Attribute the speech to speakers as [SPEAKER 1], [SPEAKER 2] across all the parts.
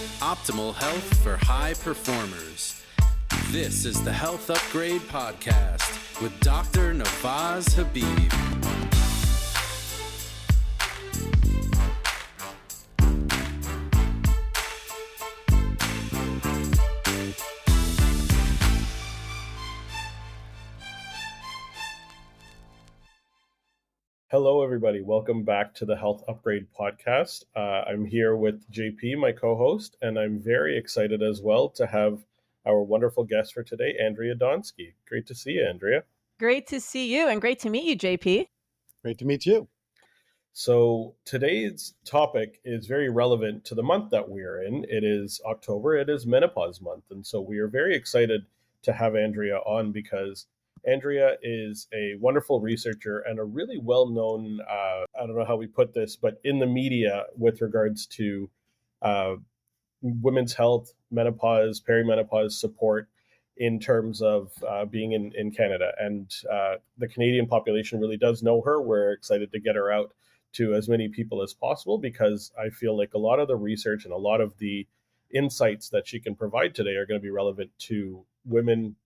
[SPEAKER 1] Optimal health for high performers. This is the Health Upgrade Podcast with Dr. Navaz Habib.
[SPEAKER 2] Hello, everybody. Welcome back to the Health Upgrade Podcast. I'm here with JP, my co-host, and I'm very excited as well to have our wonderful guest for today, Andrea Donsky. Great to see you, Andrea.
[SPEAKER 3] Great to see you, and great to meet you, JP.
[SPEAKER 4] Great to meet you.
[SPEAKER 2] So today's topic is very relevant to the month that we are in. It is October. It is Menopause Month. And so we are very excited to have Andrea on because Andrea is a wonderful researcher and a really well-known, I don't know how we put this, but in the media with regards to women's health, menopause, perimenopause support in terms of being in Canada. And the Canadian population really does know her. We're excited to get her out to as many people as possible because I feel like a lot of the research and a lot of the insights that she can provide today are going to be relevant to women,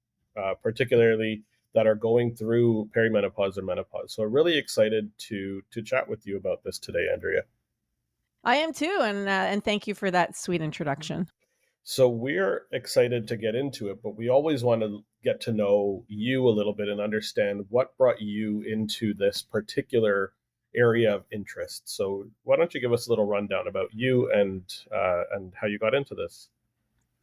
[SPEAKER 2] particularly that are going through perimenopause and menopause. So really excited to chat with you about this today, Andrea.
[SPEAKER 3] I am too, and thank you for that sweet introduction.
[SPEAKER 2] So we're excited to get into it, but we always want to get to know you a little bit and understand what brought you into this particular area of interest. So why don't you give us a little rundown about you and how you got into this?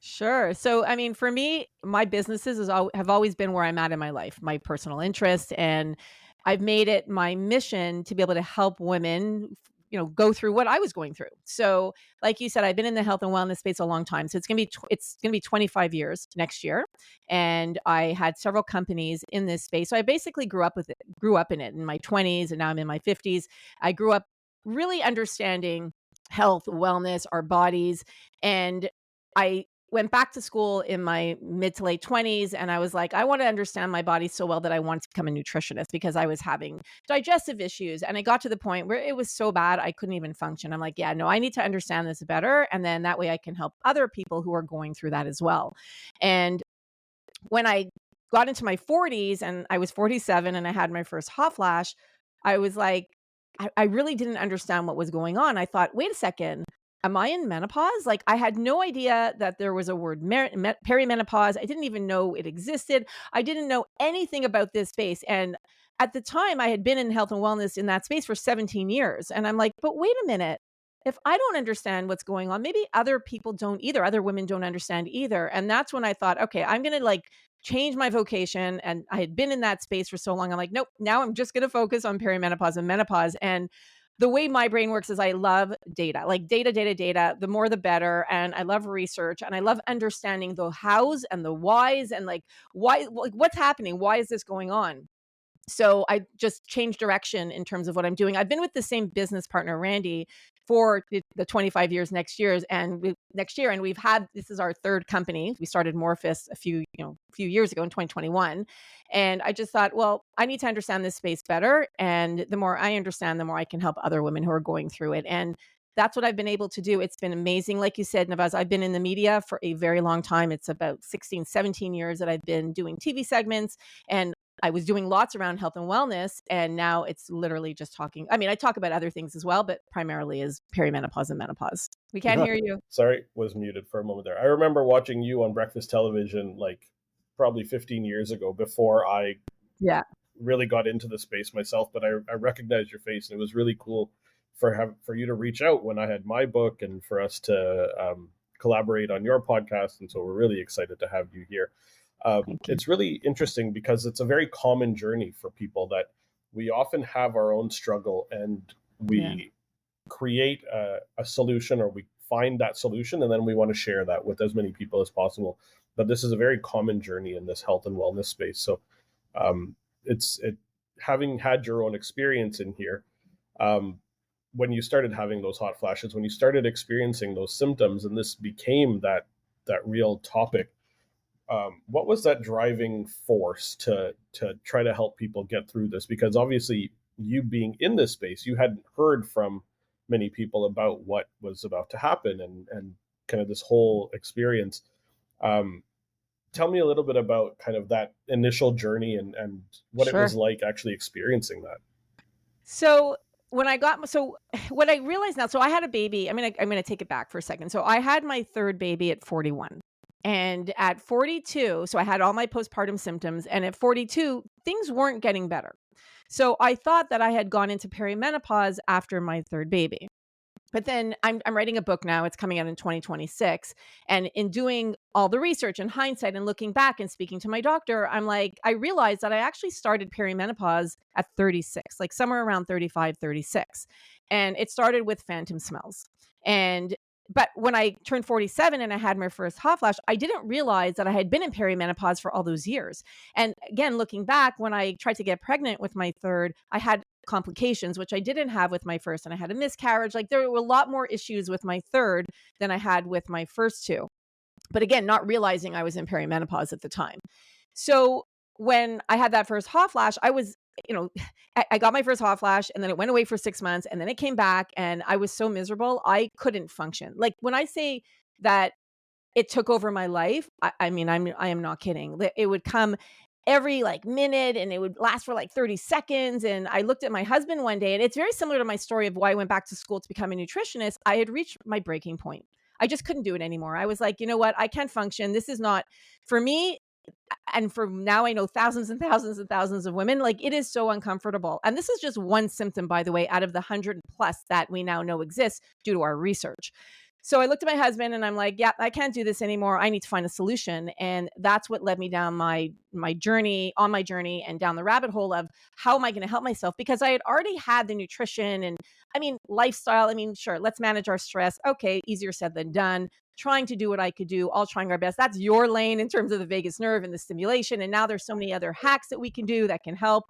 [SPEAKER 3] Sure. So, I mean, for me, my businesses have always been where I'm at in my life, my personal interest, and I've made it my mission to be able to help women, go through what I was going through. So, like you said, I've been in the health and wellness space a long time. So it's gonna be 25 years next year, and I had several companies in this space. So I basically grew up in it in my 20s, and now I'm in my 50s. I grew up really understanding health, wellness, our bodies, and I went back to school in my mid to late 20s, and I was like, I want to understand my body so well that I wanted to become a nutritionist because I was having digestive issues. And I got to the point where it was so bad I couldn't even function. I'm like, yeah, no, I need to understand this better. And then that way I can help other people who are going through that as well. And when I got into my 40s and I was 47 and I had my first hot flash, I was like, I really didn't understand what was going on. I thought, wait a second, am I in menopause? Like, I had no idea that there was a word perimenopause. I didn't even know it existed. I didn't know anything about this space. And at the time, I had been in health and wellness in that space for 17 years. And I'm like, but wait a minute. If I don't understand what's going on, maybe other people don't either. Other women don't understand either. And that's when I thought, okay, I'm going to change my vocation. And I had been in that space for so long. I'm like, nope, now I'm just going to focus on perimenopause and menopause. And the way my brain works is I love data, like data, the more the better. And I love research and I love understanding the hows and the whys and why, what's happening? Why is this going on? So I just changed direction in terms of what I'm doing. I've been with the same business partner, Randy, for the 25 years next year. And we've had, this is our third company. We started Morphus a few years ago in 2021. And I just thought, well, I need to understand this space better. And the more I understand, the more I can help other women who are going through it. And that's what I've been able to do. It's been amazing. Like you said, Navaz, I've been in the media for a very long time. It's about 16, 17 years that I've been doing TV segments, and I was doing lots around health and wellness, and now it's literally just talking. I mean, I talk about other things as well, but primarily is perimenopause and menopause. We can't hear you.
[SPEAKER 2] Sorry, was muted for a moment there. I remember watching you on breakfast television probably 15 years ago before I really got into the space myself, but I recognized your face, and it was really cool for you to reach out when I had my book and for us to collaborate on your podcast. And so we're really excited to have you here. It's really interesting because it's a very common journey for people that we often have our own struggle and we create a solution, or we find that solution, and then we want to share that with as many people as possible. But this is a very common journey in this health and wellness space. So having had your own experience in here, when you started having those hot flashes, when you started experiencing those symptoms, and this became that real topic, what was that driving force to try to help people get through this? Because obviously, you being in this space, you hadn't heard from many people about what was about to happen and kind of this whole experience. Tell me a little bit about kind of that initial journey and what it was
[SPEAKER 3] Sure.
[SPEAKER 2] like actually experiencing that.
[SPEAKER 3] So what I realize now, so I had a baby. I'm gonna take it back for a second. So I had my third baby at 41. And at 42, so I had all my postpartum symptoms. And at 42, things weren't getting better. So I thought that I had gone into perimenopause after my third baby. But then I'm writing a book now. It's coming out in 2026. And in doing all the research and hindsight and looking back and speaking to my doctor, I'm like, I realized that I actually started perimenopause at 36, like somewhere around 35, 36. And it started with phantom smells. But when I turned 47 and I had my first hot flash, I didn't realize that I had been in perimenopause for all those years. And again, looking back, when I tried to get pregnant with my third, I had complications, which I didn't have with my first, and I had a miscarriage. Like there were a lot more issues with my third than I had with my first two. But again, not realizing I was in perimenopause at the time. So when I had that first hot flash, I was, I got my first hot flash and then it went away for 6 months and then it came back and I was so miserable. I couldn't function. Like when I say that it took over my life, I mean, I am not kidding. It would come every like minute and it would last for like 30 seconds. And I looked at my husband one day and it's very similar to my story of why I went back to school to become a nutritionist. I had reached my breaking point. I just couldn't do it anymore. I was like, you know what? I can't function. This is not for me. And for now, I know thousands and thousands and thousands of women, like it is so uncomfortable. And this is just one symptom, by the way, out of the 100 plus that we now know exists due to our research. So I looked at my husband and I'm like, yeah, I can't do this anymore. I need to find a solution. And that's what led me down my journey and down the rabbit hole of how am I going to help myself? Because I had already had the nutrition and lifestyle. Sure, let's manage our stress. Okay, easier said than done. Trying to do what I could do, all trying our best. That's your lane in terms of the vagus nerve and the stimulation. And now there's so many other hacks that we can do that can help.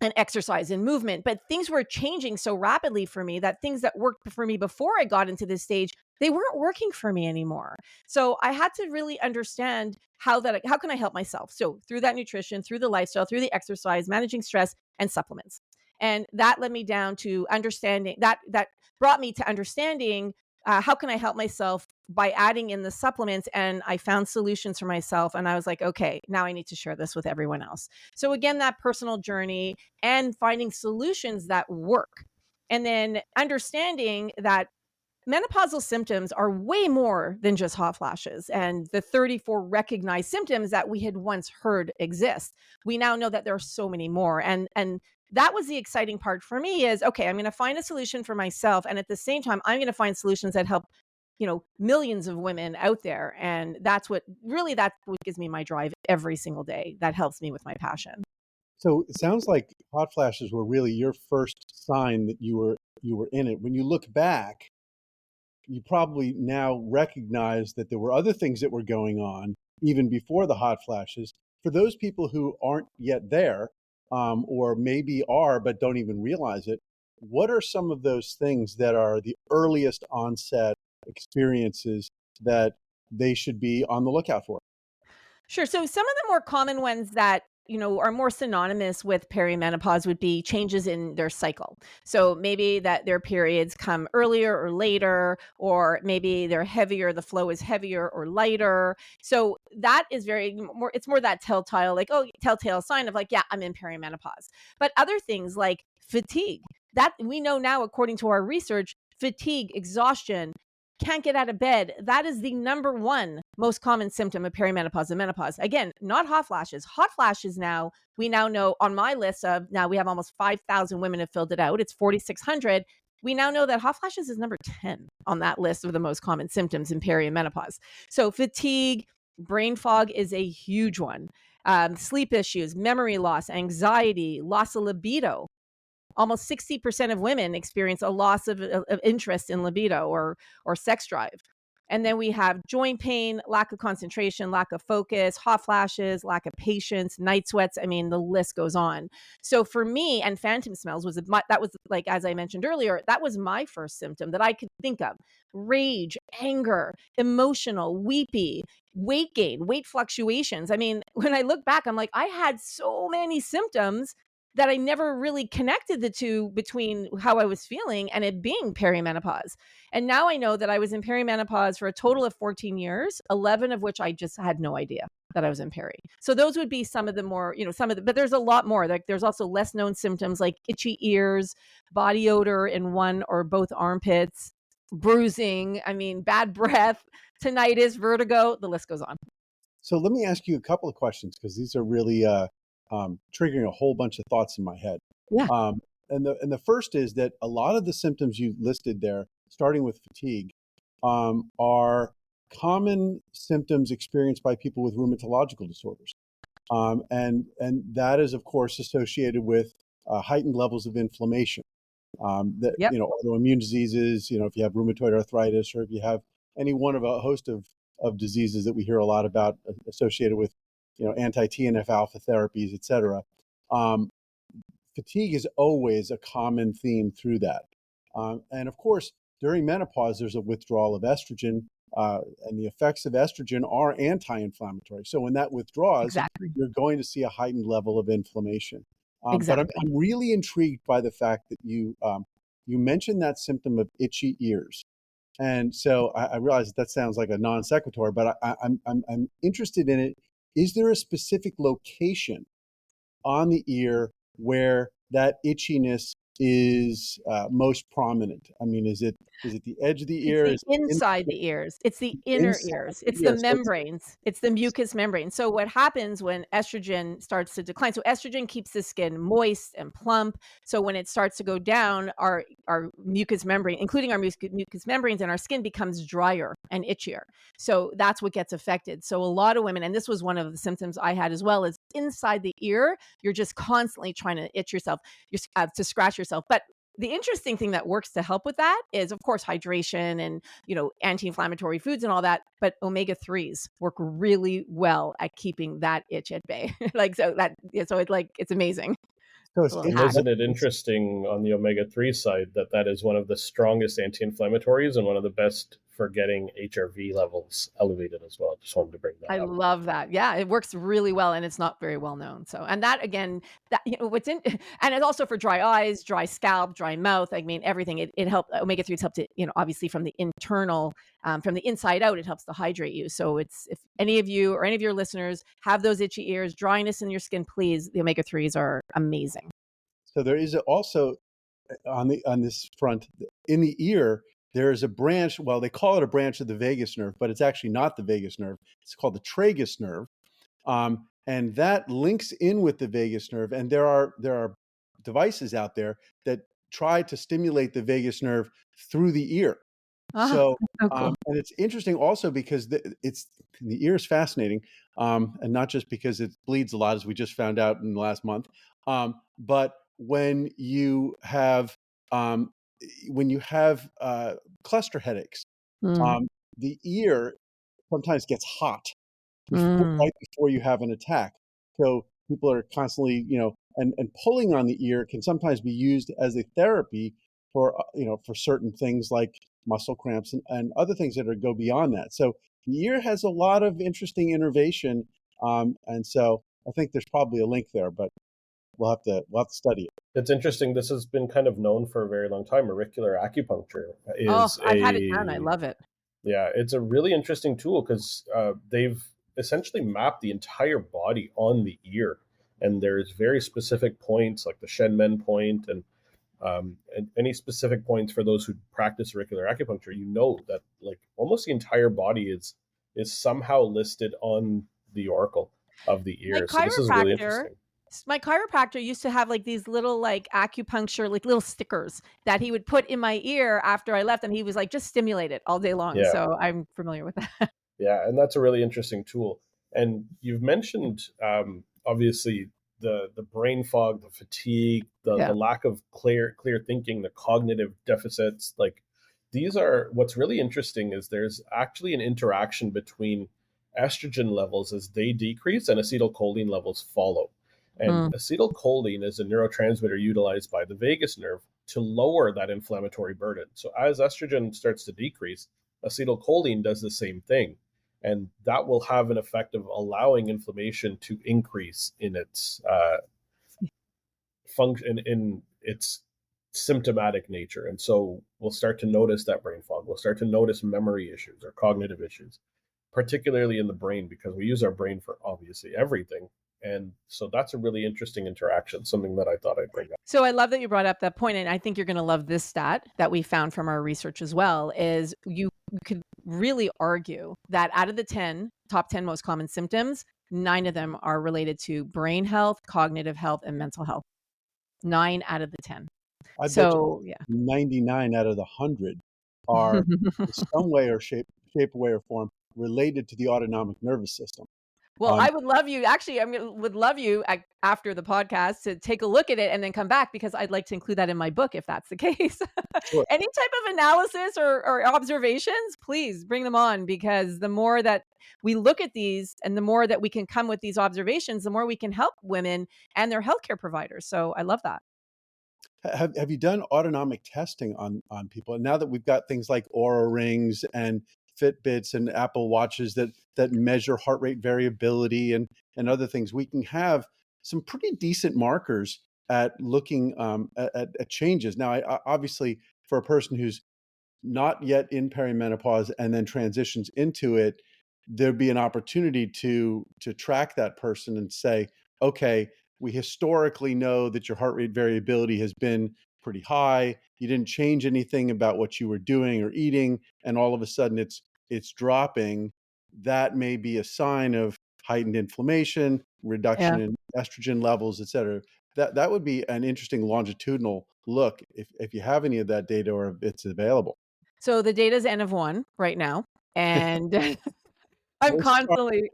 [SPEAKER 3] And exercise and movement. But things were changing so rapidly for me that things that worked for me before I got into this stage, they weren't working for me anymore. So I had to really understand how can I help myself? So through that nutrition, through the lifestyle, through the exercise, managing stress and supplements. And that led me down to understanding that brought me to understanding how can I help myself by adding in the supplements? And I found solutions for myself. And I was like, okay, now I need to share this with everyone else. So again, that personal journey and finding solutions that work. And then understanding that menopausal symptoms are way more than just hot flashes and the 34 recognized symptoms that we had once heard exist. We now know that there are so many more. And that was the exciting part for me is, okay, I'm going to find a solution for myself. And at the same time, I'm going to find solutions that help, millions of women out there. And that's what gives me my drive every single day. That helps me with my passion.
[SPEAKER 4] So it sounds like hot flashes were really your first sign that you were in it. When you look back, you probably now recognize that there were other things that were going on even before the hot flashes. For those people who aren't yet there, or maybe are but don't even realize it, what are some of those things that are the earliest onset experiences that they should be on the lookout for?
[SPEAKER 3] Sure. So some of the more common ones that are more synonymous with perimenopause would be changes in their cycle. So maybe that their periods come earlier or later, or maybe they're heavier, the flow is heavier or lighter. So that is it's more that telltale sign of like, yeah, I'm in perimenopause. But other things like fatigue, that we know now, according to our research, fatigue, exhaustion, can't get out of bed. That is the number one most common symptom of perimenopause and menopause. Again, not hot flashes. Hot flashes now, we now know on my list of, now we have almost 5,000 women have filled it out. It's 4,600. We now know that hot flashes is number 10 on that list of the most common symptoms in perimenopause. So fatigue, brain fog is a huge one. Sleep issues, memory loss, anxiety, loss of libido. Almost 60% of women experience a loss of interest in libido or sex drive. And then we have joint pain, lack of concentration, lack of focus, hot flashes, lack of patience, night sweats. The list goes on. So for me, and phantom smells that was like, as I mentioned earlier, that was my first symptom that I could think of. Rage, anger, emotional, weepy, weight gain, weight fluctuations. When I look back, I'm like, I had so many symptoms that I never really connected the two between how I was feeling and it being perimenopause. And now I know that I was in perimenopause for a total of 14 years, 11 of which I just had no idea that I was in peri. So those would be some of the more, but there's a lot more. Like there's also less known symptoms like itchy ears, body odor in one or both armpits, bruising, bad breath, tinnitus, vertigo, the list goes on.
[SPEAKER 4] So let me ask you a couple of questions because these are really triggering a whole bunch of thoughts in my head.
[SPEAKER 3] Yeah.
[SPEAKER 4] And the first is that a lot of the symptoms you listed there, starting with fatigue, are common symptoms experienced by people with rheumatological disorders. And that is, of course, associated with heightened levels of inflammation.
[SPEAKER 3] Yep.
[SPEAKER 4] Autoimmune diseases, if you have rheumatoid arthritis or if you have any one of a host of diseases that we hear a lot about associated with, anti-TNF alpha therapies, et cetera. Fatigue is always a common theme through that. And of course, during menopause, there's a withdrawal of estrogen, and the effects of estrogen are anti-inflammatory. So when that withdraws,
[SPEAKER 3] exactly,
[SPEAKER 4] you're going to see a heightened level of inflammation.
[SPEAKER 3] Exactly.
[SPEAKER 4] But I'm really intrigued by the fact that you mentioned that symptom of itchy ears. And so I realize that sounds like a non sequitur, but I'm interested in it. Is there a specific location on the ear where that itchiness is most prominent? I mean, is it the edge of the ear?
[SPEAKER 3] It's the inside the ears. It's the inner ears. It's the membranes. It's the mucous membrane. So what happens when estrogen starts to decline? So estrogen keeps the skin moist and plump. So when it starts to go down, our mucous membrane, including our mucous membranes in our skin, becomes drier and itchier. So that's what gets affected. So a lot of women, and this was one of the symptoms I had as well, is inside the ear, you're just constantly trying to itch yourself, to scratch yourself. But the interesting thing that works to help with that is, of course, hydration and, anti-inflammatory foods and all that. But omega-3s work really well at keeping that itch at bay. It's amazing.
[SPEAKER 2] Isn't it interesting on the omega-3 side that is one of the strongest anti-inflammatories and one of the best for getting HRV levels elevated as well? Just wanted to bring that up.
[SPEAKER 3] I love that. Yeah, it works really well and it's not very well known. So, and that again, and it's also for dry eyes, dry scalp, dry mouth. Everything. It helps. Omega-3s help to, obviously from the internal, from the inside out, it helps to hydrate you. So if any of you or any of your listeners have those itchy ears, dryness in your skin, please, the omega-3s are amazing.
[SPEAKER 4] So there is also on this front in the ear, there is a branch. Well, they call it a branch of the vagus nerve, but it's actually not the vagus nerve. It's called the tragus nerve, and that links in with the vagus nerve. And there are devices out there that try to stimulate the vagus nerve through the ear. So cool. And it's interesting also because the ear is fascinating, and not just because it bleeds a lot, as we just found out in the last month, but when you have cluster headaches, the ear sometimes gets hot right before you have an attack. So people are constantly, and pulling on the ear can sometimes be used as a therapy for certain things like muscle cramps and other things that go beyond that. So the ear has a lot of interesting innervation, and so I think there's probably a link there, but we'll have to study it.
[SPEAKER 2] It's interesting. This has been kind of known for a very long time. Auricular acupuncture
[SPEAKER 3] I've had it done. I love it.
[SPEAKER 2] Yeah, it's a really interesting tool because they've essentially mapped the entire body on the ear, and there's very specific points like the Shenmen point and any specific points for those who practice auricular acupuncture. That like almost the entire body is somehow listed on the auricle of the ear. So this is really interesting.
[SPEAKER 3] My chiropractor used to have like these little like acupuncture, like little stickers that he would put in my ear after I left, and he was like, just stimulate it all day long. Yeah. So I'm familiar with that.
[SPEAKER 2] Yeah, and that's a really interesting tool. And you've mentioned obviously the brain fog, the fatigue, the lack of clear thinking, the cognitive deficits. Like these are what's really interesting is there's actually an interaction between estrogen levels as they decrease and acetylcholine levels follow. And acetylcholine is a neurotransmitter utilized by the vagus nerve to lower that inflammatory burden. So as estrogen starts to decrease, acetylcholine does the same thing. And that will have an effect of allowing inflammation to increase in its function in its symptomatic nature. And so we'll start to notice that brain fog. We'll start to notice memory issues or cognitive issues, particularly in the brain, because we use our brain for obviously everything. And so that's a really interesting interaction, something that I thought I'd bring up.
[SPEAKER 3] So I love that you brought up that point, and I think you're going to love this stat that we found from our research as well, is you could really argue that out of the top 10 most common symptoms, 9 of them are related to brain health, cognitive health, and mental health. 9 out of the 10.
[SPEAKER 4] I bet you 99 out of the 100 are in some way or shape, way, or form related to the autonomic nervous system.
[SPEAKER 3] Well, I would love you, actually, would love you after the podcast to take a look at it and then come back, because I'd like to include that in my book if that's the case.
[SPEAKER 4] Sure.
[SPEAKER 3] Any type of analysis or observations, please bring them on, because the more that we look at these and the more that we can come with these observations, the more we can help women and their healthcare providers. So I love that.
[SPEAKER 4] Have you done autonomic testing on people? And now that we've got things like Oura rings and Fitbits and Apple Watches that measure heart rate variability and other things, we can have some pretty decent markers at looking at changes. Now, I obviously, for a person who's not yet in perimenopause and then transitions into it, there'd be an opportunity to track that person and say, okay, we historically know that your heart rate variability has been pretty high. You didn't change anything about what you were doing or eating, and all of a sudden it's dropping. That may be a sign of heightened inflammation, reduction in estrogen levels, et cetera. That would be an interesting longitudinal look if you have any of that data or if it's available.
[SPEAKER 3] So the data is N of 1 right now, and I'm constantly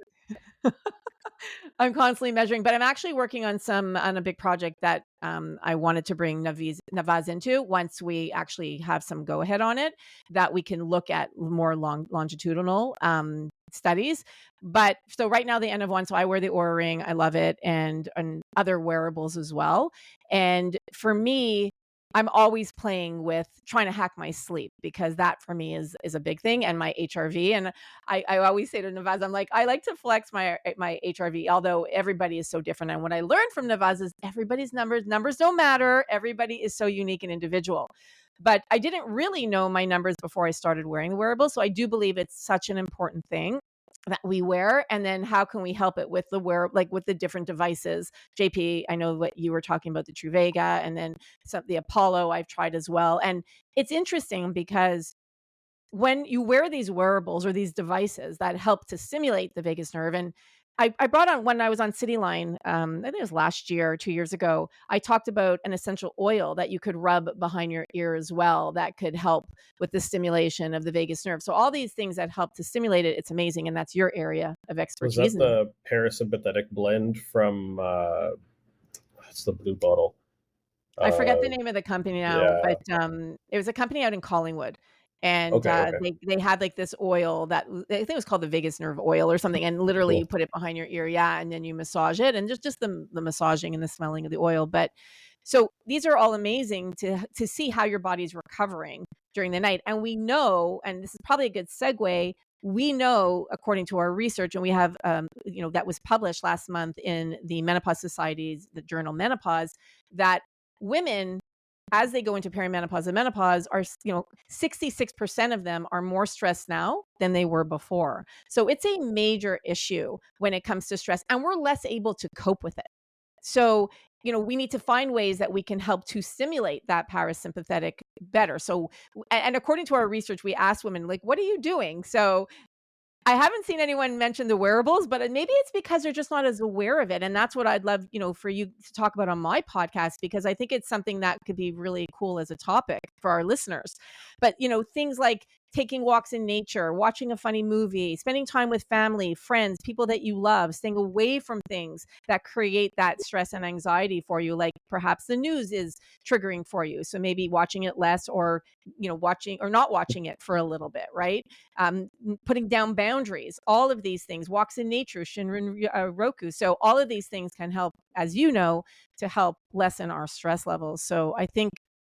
[SPEAKER 3] measuring, but I'm actually working on a big project that I wanted to bring Navaz into once we actually have some go ahead on it, that we can look at more longitudinal studies. But so right now the N of 1, so I wear the Oura ring, I love it, and other wearables as well. And for me, I'm always playing with trying to hack my sleep, because that for me is a big thing, and my HRV. And I always say to Navaz, I'm like, I like to flex my HRV, although everybody is so different. And what I learned from Navaz is everybody's numbers don't matter. Everybody is so unique and individual. But I didn't really know my numbers before I started wearing the wearable. So I do believe it's such an important thing that we wear. And then how can we help it with the with the different devices? JP, I know what you were talking about, the Truvaga, and then the Apollo I've tried as well. And it's interesting because when you wear these wearables or these devices that help to stimulate the vagus nerve, and I brought on, when I was on Cityline, I think it was last year or 2 years ago, I talked about an essential oil that you could rub behind your ear as well that could help with the stimulation of the vagus nerve. So all these things that help to stimulate it, it's amazing. And that's your area of expertise.
[SPEAKER 2] Was that the parasympathetic blend from, it's the blue bottle?
[SPEAKER 3] I forget the name of the company now, but it was a company out in Collingwood. And they had like this oil that I think it was called the vagus nerve oil or something. And literally you put it behind your ear. Yeah. And then you massage it, and just the massaging and the smelling of the oil. But so these are all amazing to see how your body's recovering during the night. And we know, and this is probably a good segue, we know, according to our research, and we have, that was published last month in the Menopause Society's, the journal Menopause, that women, as they go into perimenopause and menopause, are, 66% of them are more stressed now than they were before. So it's a major issue when it comes to stress, and we're less able to cope with it. So, we need to find ways that we can help to stimulate that parasympathetic better. So, and according to our research, we asked women, like, what are you doing? So I haven't seen anyone mention the wearables, but maybe it's because they're just not as aware of it. And that's what I'd love, for you to talk about on my podcast, because I think it's something that could be really cool as a topic for our listeners. But, things like taking walks in nature, watching a funny movie, spending time with family, friends, people that you love, staying away from things that create that stress and anxiety for you, like perhaps the news is triggering for you. So maybe watching it less, or, watching or not watching it for a little bit, right? Putting down boundaries, all of these things, walks in nature, Shinrin Roku. So all of these things can help, as you know, to help lessen our stress levels. So I think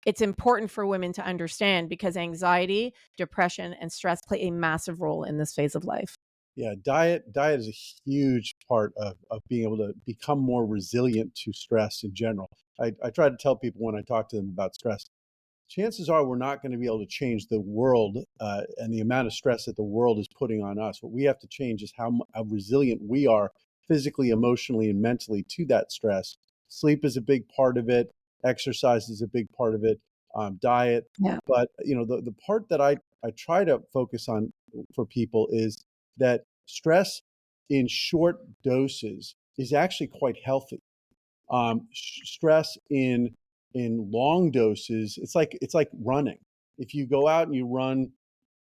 [SPEAKER 3] it's important for women to understand, because anxiety, depression, and stress play a massive role in this phase of life.
[SPEAKER 4] Yeah, diet is a huge part of being able to become more resilient to stress in general. I try to tell people when I talk to them about stress, chances are we're not going to be able to change the world and the amount of stress that the world is putting on us. What we have to change is how resilient we are physically, emotionally, and mentally to that stress. Sleep is a big part of it. Exercise is a big part of it. Diet.
[SPEAKER 3] Yeah.
[SPEAKER 4] But the part that I try to focus on for people is that stress in short doses is actually quite healthy. Stress in long doses, it's like running. If you go out and you run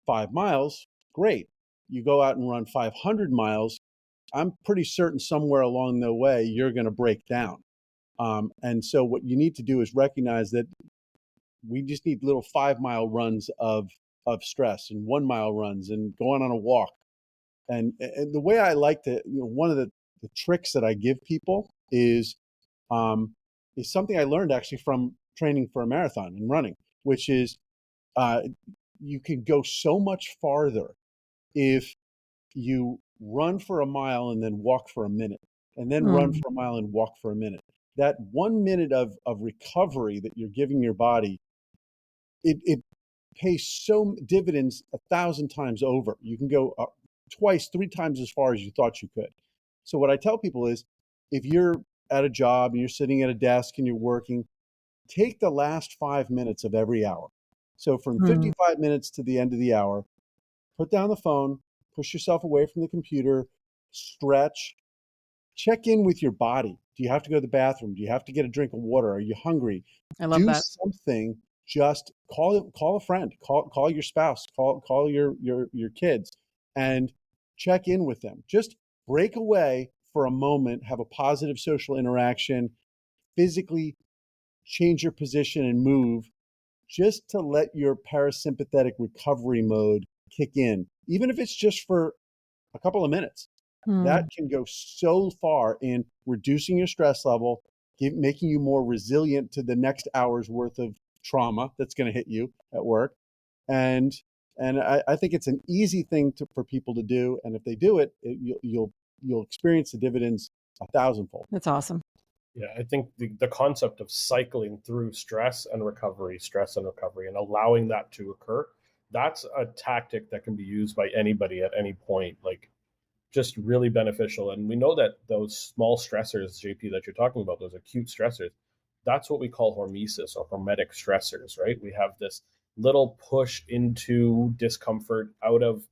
[SPEAKER 4] 5 miles, great. You go out and run 500 miles, I'm pretty certain somewhere along the way you're going to break down. And so what you need to do is recognize that we just need little 5-mile runs of stress and 1-mile runs and going on a walk. And the way I like to, one of the tricks that I give people is something I learned actually from training for a marathon and running, which is you can go so much farther if you run for a mile and then walk for a minute, and then run for a mile and walk for a minute. That 1 minute of recovery that you're giving your body, it pays so dividends 1,000 times over. You can go twice, 3 times as far as you thought you could. So what I tell people is, if you're at a job and you're sitting at a desk and you're working, take the last 5 minutes of every hour. So from 55 minutes to the end of the hour, put down the phone, push yourself away from the computer, stretch, check in with your body. Do you have to go to the bathroom? Do you have to get a drink of water? Are you hungry?
[SPEAKER 3] I love that.
[SPEAKER 4] Do something. Just call a friend, call your spouse, call your kids, and check in with them. Just break away for a moment, have a positive social interaction, physically change your position and move, just to let your parasympathetic recovery mode kick in, even if it's just for a couple of minutes. That can go so far in reducing your stress level, making you more resilient to the next hour's worth of trauma that's going to hit you at work. And I think it's an easy thing for people to do. And if they do it, you'll experience the dividends 1,000-fold.
[SPEAKER 3] That's awesome.
[SPEAKER 2] Yeah, I think the concept of cycling through stress and recovery, and allowing that to occur, that's a tactic that can be used by anybody at any point, like just really beneficial. And we know that those small stressors, JP, that you're talking about, those acute stressors, that's what we call hormesis or hormetic stressors, right? We have this little push into discomfort out of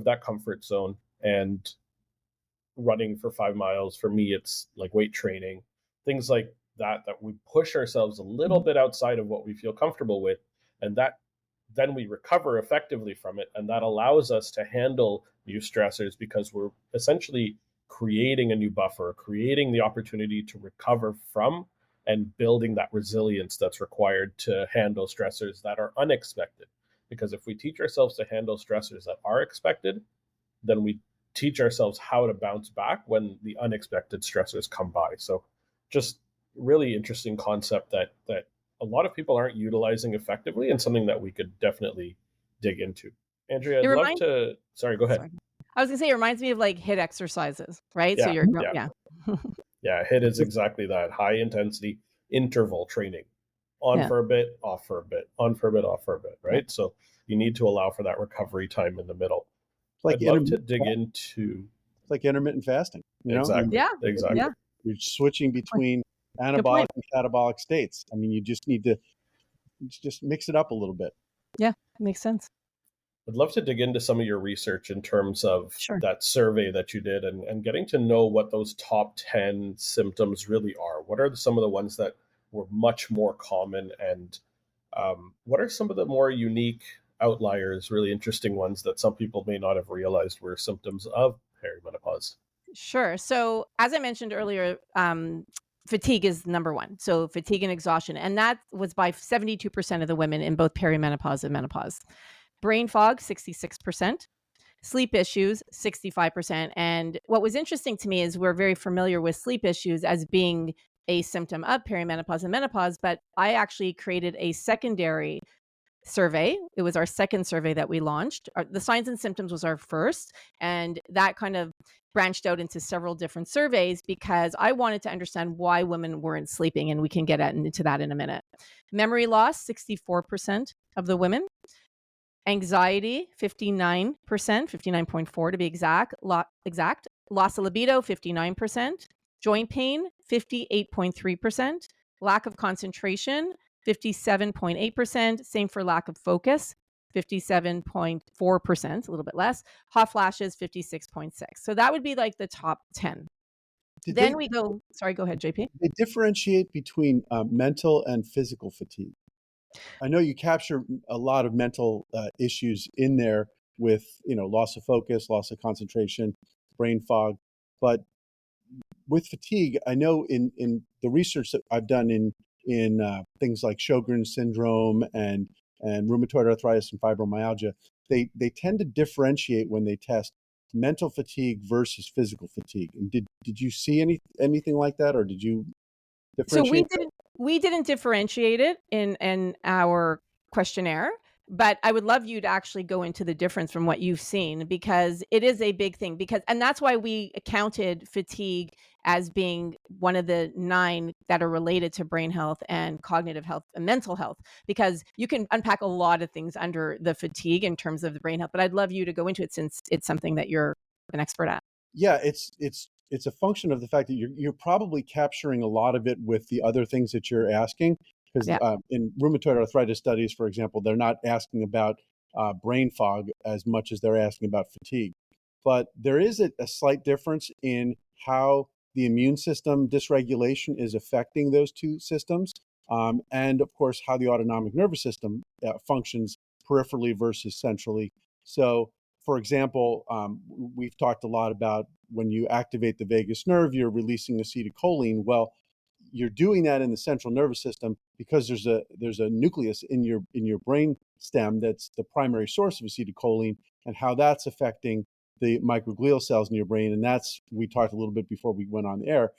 [SPEAKER 2] that comfort zone. And running for 5 miles, for me, it's like weight training, things like that we push ourselves a little bit outside of what we feel comfortable with, and that then we recover effectively from it, and that allows us to handle new stressors because we're essentially creating a new buffer, creating the opportunity to recover from, and building that resilience that's required to handle stressors that are unexpected. Because if we teach ourselves to handle stressors that are expected, then we teach ourselves how to bounce back when the unexpected stressors come by. So just really interesting concept that a lot of people aren't utilizing effectively, and something that we could definitely dig into. Andrea, I'd love to... Sorry, go ahead. Sorry.
[SPEAKER 3] I was gonna say, it reminds me of like HIIT exercises, right?
[SPEAKER 2] Yeah,
[SPEAKER 3] so you're
[SPEAKER 2] yeah, HIIT is exactly that. High intensity interval training. On for a bit, off for a bit, on for a bit, off for a bit, right? Yeah. So you need to allow for that recovery time in the middle. I'd love to dig into...
[SPEAKER 4] It's like intermittent fasting,
[SPEAKER 2] Exactly.
[SPEAKER 3] Yeah.
[SPEAKER 2] Exactly. Yeah.
[SPEAKER 4] You're switching between anabolic and catabolic states. I mean, you just need to just mix it up a little bit.
[SPEAKER 3] Yeah, makes sense.
[SPEAKER 2] I'd love to dig into some of your research in terms of that survey that you did, and getting to know what those top 10 symptoms really are. What are some of the ones that were much more common, and what are some of the more unique outliers, really interesting ones that some people may not have realized were symptoms of perimenopause?
[SPEAKER 3] Sure. So as I mentioned earlier, fatigue is number one. So fatigue and exhaustion. And that was by 72% of the women in both perimenopause and menopause. Brain fog, 66%. Sleep issues, 65%. And what was interesting to me is we're very familiar with sleep issues as being a symptom of perimenopause and menopause, but I actually created a secondary survey. It was our second survey that we launched. The signs and symptoms was our first, and that kind of branched out into several different surveys because I wanted to understand why women weren't sleeping, and we can get into that in a minute. Memory loss, 64% of the women. Anxiety, 59%, 59.4 to be exact. Loss of libido, 59%. Joint pain, 58.3%. Lack of concentration, 57.8%. Same for lack of focus, 57.4%, a little bit less. Hot flashes, 56.6. So that would be like the top 10. Then we go, sorry, go ahead, JP.
[SPEAKER 4] They differentiate between mental and physical fatigue. I know you capture a lot of mental issues in there with, loss of focus, loss of concentration, brain fog. But with fatigue, I know in the research that I've done in things like Sjogren's syndrome and rheumatoid arthritis and fibromyalgia, they tend to differentiate when they test mental fatigue versus physical fatigue. And did you see anything like that, or did you differentiate?
[SPEAKER 3] So we didn't differentiate it in our questionnaire, but I would love you to actually go into the difference from what you've seen, because it is a big thing, and that's why we counted fatigue as being one of the 9 that are related to brain health and cognitive health and mental health, because you can unpack a lot of things under the fatigue in terms of the brain health. But I'd love you to go into it since it's something that you're an expert at.
[SPEAKER 4] Yeah, it's a function of the fact that you're probably capturing a lot of it with the other things that you're asking. Because in rheumatoid arthritis studies, for example, they're not asking about brain fog as much as they're asking about fatigue. But there is a slight difference in how the immune system dysregulation is affecting those two systems. And of course, how the autonomic nervous system functions peripherally versus centrally. So, for example, we've talked a lot about when you activate the vagus nerve, you're releasing acetylcholine. Well, you're doing that in the central nervous system because there's a nucleus in your brain stem that's the primary source of acetylcholine, and how that's affecting the microglial cells in your brain. And we talked a little bit before we went on the air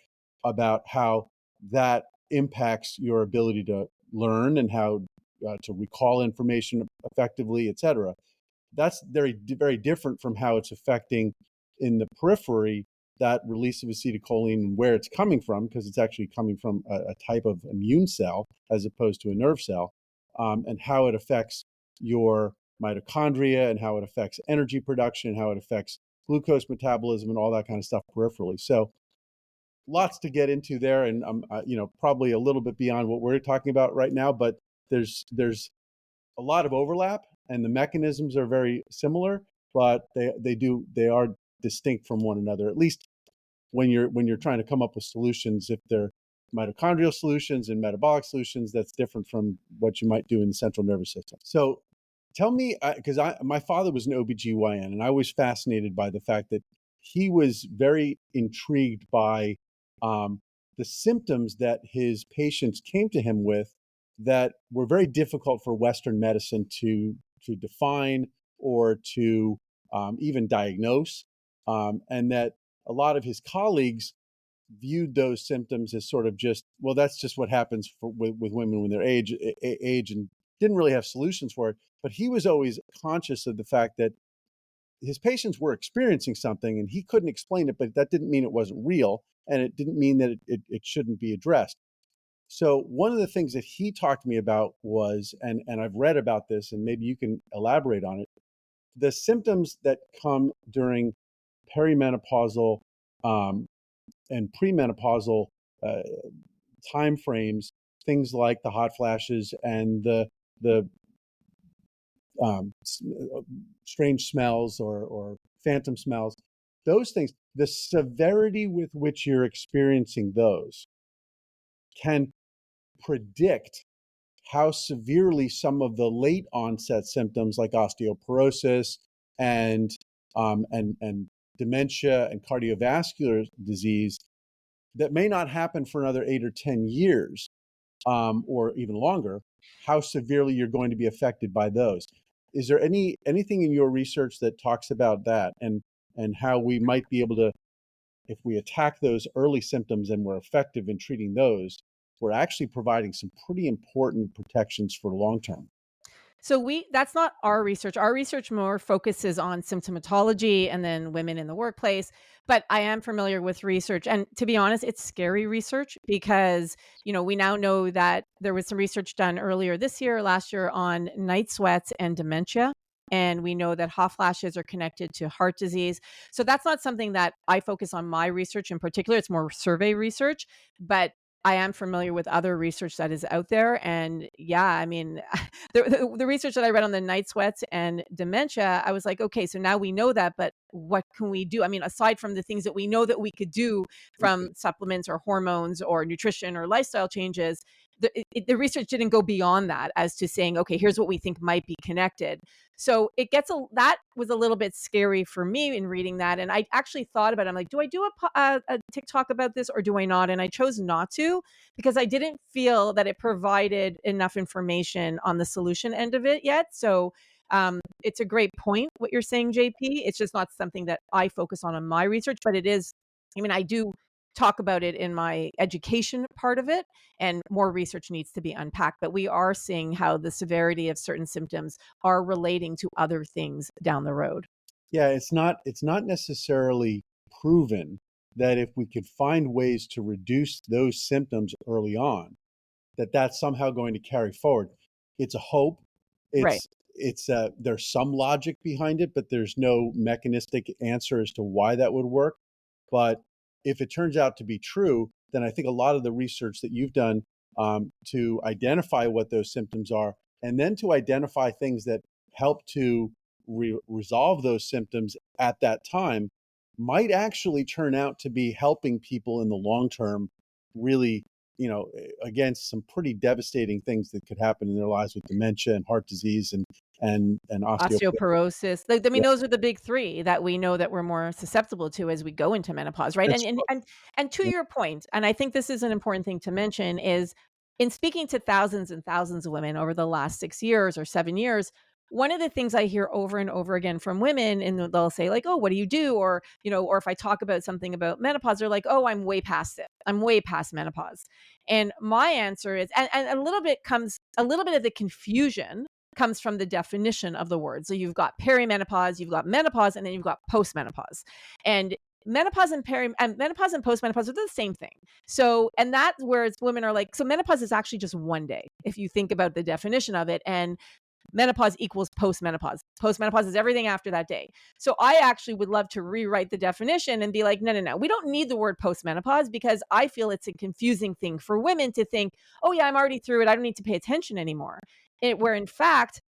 [SPEAKER 4] about how that impacts your ability to learn and how to recall information effectively, et cetera. That's very, very different from how it's affecting in the periphery that release of acetylcholine and where it's coming from, because it's actually coming from a type of immune cell as opposed to a nerve cell, and how it affects your mitochondria and how it affects energy production and how it affects glucose metabolism and all that kind of stuff peripherally. So lots to get into there, and probably a little bit beyond what we're talking about right now, but there's a lot of overlap, and the mechanisms are very similar, but they are distinct from one another, at least when you're trying to come up with solutions. If they're mitochondrial solutions and metabolic solutions, that's different from what you might do in the central nervous system. So tell me, because my father was an OBGYN, and I was fascinated by the fact that he was very intrigued by the symptoms that his patients came to him with that were very difficult for Western medicine to define or to even diagnose, and that a lot of his colleagues viewed those symptoms as sort of just, well, that's just what happens with women when they're age, and didn't really have solutions for it. But he was always conscious of the fact that his patients were experiencing something and he couldn't explain it, but that didn't mean it wasn't real, and it didn't mean that it shouldn't be addressed. So one of the things that he talked to me about was, and I've read about this, and maybe you can elaborate on it, the symptoms that come during perimenopausal and premenopausal timeframes, things like the hot flashes and the strange smells or phantom smells, those things, the severity with which you're experiencing those can predict how severely some of the late onset symptoms like osteoporosis and dementia and cardiovascular disease that may not happen for another 8 or 10 years, or even longer, how severely you're going to be affected by those. Is there anything in your research that talks about that, and how we might be able to, if we attack those early symptoms and we're effective in treating those, we're actually providing some pretty important protections for the long term?
[SPEAKER 3] So that's not our research. Our research more focuses on symptomatology and then women in the workplace. But I am familiar with research. And to be honest, it's scary research because, we now know that there was some research done earlier this year, last year on night sweats and dementia. And we know that hot flashes are connected to heart disease. So that's not something that I focus on my research in particular. It's more survey research. But I am familiar with other research that is out there. And yeah, I mean, the research that I read on the night sweats and dementia, I was like, okay, so now we know that, but what can we do? I mean, aside from the things that we know that we could do from supplements or hormones or nutrition or lifestyle changes, the research didn't go beyond that as to saying, okay, here's what we think might be connected. So that was a little bit scary for me in reading that. And I actually thought about it. I'm like, do I do a TikTok about this or do I not? And I chose not to because I didn't feel that it provided enough information on the solution end of it yet. So it's a great point, what you're saying, JP. It's just not something that I focus on in my research, but it is, I mean, I do talk about it in my education part of it, and more research needs to be unpacked. But we are seeing how the severity of certain symptoms are relating to other things down the road.
[SPEAKER 4] Yeah, it's not necessarily proven that if we could find ways to reduce those symptoms early on, that that's somehow going to carry forward. It's a hope.
[SPEAKER 3] Right.
[SPEAKER 4] It's there's some logic behind it, but there's no mechanistic answer as to why that would work. But if it turns out to be true, then I think a lot of the research that you've done to identify what those symptoms are, and then to identify things that help to resolve those symptoms at that time, might actually turn out to be helping people in the long term really, against some pretty devastating things that could happen in their lives with dementia and heart disease and osteoporosis.
[SPEAKER 3] Osteoporosis. Like, I mean,
[SPEAKER 4] Yeah,
[SPEAKER 3] those are the big three that we know that we're more susceptible to as we go into menopause, right?
[SPEAKER 4] that's
[SPEAKER 3] And to your point, and I think this is an important thing to mention, is in speaking to thousands and thousands of women over the last 6 years or 7 years, one of the things I hear over and over again from women, and they'll say like, "Oh, what do you do?" Or, or if I talk about something about menopause, they're like, "Oh, I'm way past it. I'm way past menopause." And my answer is, and a little bit of the confusion comes from the definition of the word. So you've got perimenopause, you've got menopause, and then you've got postmenopause. And menopause and postmenopause are the same thing. So, and that's where women are like, so menopause is actually just one day if you think about the definition of it, and menopause equals postmenopause. Postmenopause is everything after that day. So I actually would love to rewrite the definition and be like, no, no, no, we don't need the word postmenopause, because I feel it's a confusing thing for women to think, oh yeah, I'm already through it, I don't need to pay attention anymore. Where in fact,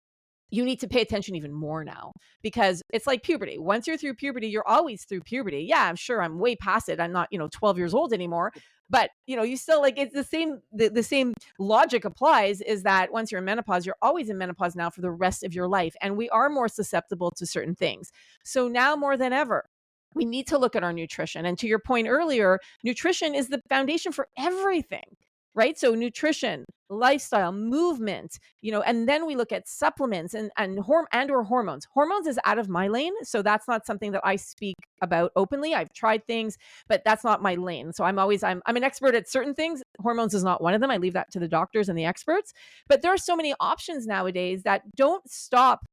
[SPEAKER 3] you need to pay attention even more now, because it's like puberty. Once you're through puberty, you're always through puberty. Yeah, I'm sure I'm way past it. I'm not, 12 years old anymore, but you still, like, it's the same logic applies, is that once you're in menopause, you're always in menopause now for the rest of your life. And we are more susceptible to certain things. So now more than ever, we need to look at our nutrition. And to your point earlier, nutrition is the foundation for everything, right? So nutrition, lifestyle, movement, and then we look at supplements and or hormones. Hormones is out of my lane, so that's not something that I speak about openly. I've tried things, but that's not my lane. So I'm an expert at certain things. Hormones is not one of them. I leave that to the doctors and the experts. But there are so many options nowadays that don't stop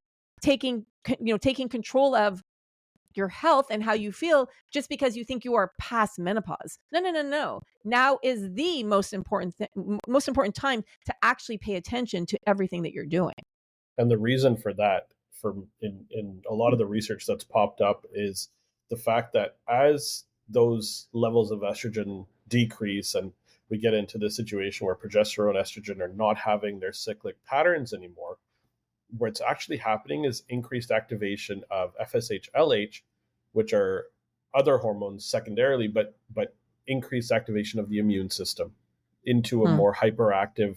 [SPEAKER 3] taking control of your health and how you feel just because you think you are past menopause. No, no, no, no. Now is the most important time to actually pay attention to everything that you're doing.
[SPEAKER 2] And the reason for that, in a lot of the research that's popped up, is the fact that as those levels of estrogen decrease and we get into the situation where progesterone, estrogen are not having their cyclic patterns anymore, what's actually happening is increased activation of FSH, LH, which are other hormones secondarily, but increased activation of the immune system into a more hyperactive,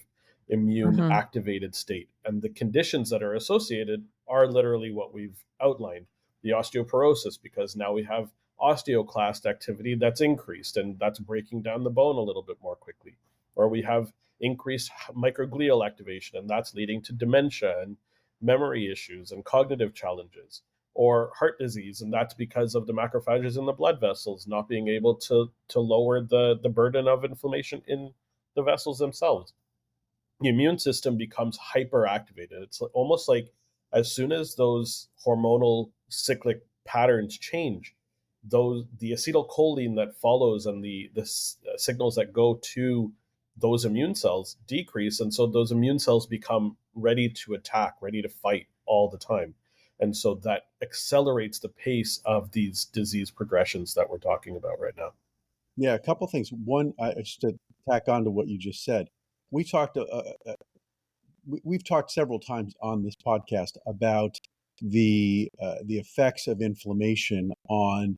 [SPEAKER 2] immune activated state. And the conditions that are associated are literally what we've outlined. The osteoporosis, because now we have osteoclast activity that's increased, and that's breaking down the bone a little bit more quickly. Or we have increased microglial activation, and that's leading to dementia and memory issues and cognitive challenges. Or heart disease, and that's because of the macrophages in the blood vessels not being able to lower the burden of inflammation in the vessels themselves. the immune system becomes hyperactivated. It's almost like as soon as those hormonal cyclic patterns change, the acetylcholine that follows and the signals that go to those immune cells decrease, and so those immune cells become ready to attack, ready to fight all the time. And so that accelerates the pace of these disease progressions that we're talking about right now.
[SPEAKER 4] Yeah, a couple things. One, just to tack on to what you just said, we talked. We've talked several times on this podcast about the effects of inflammation on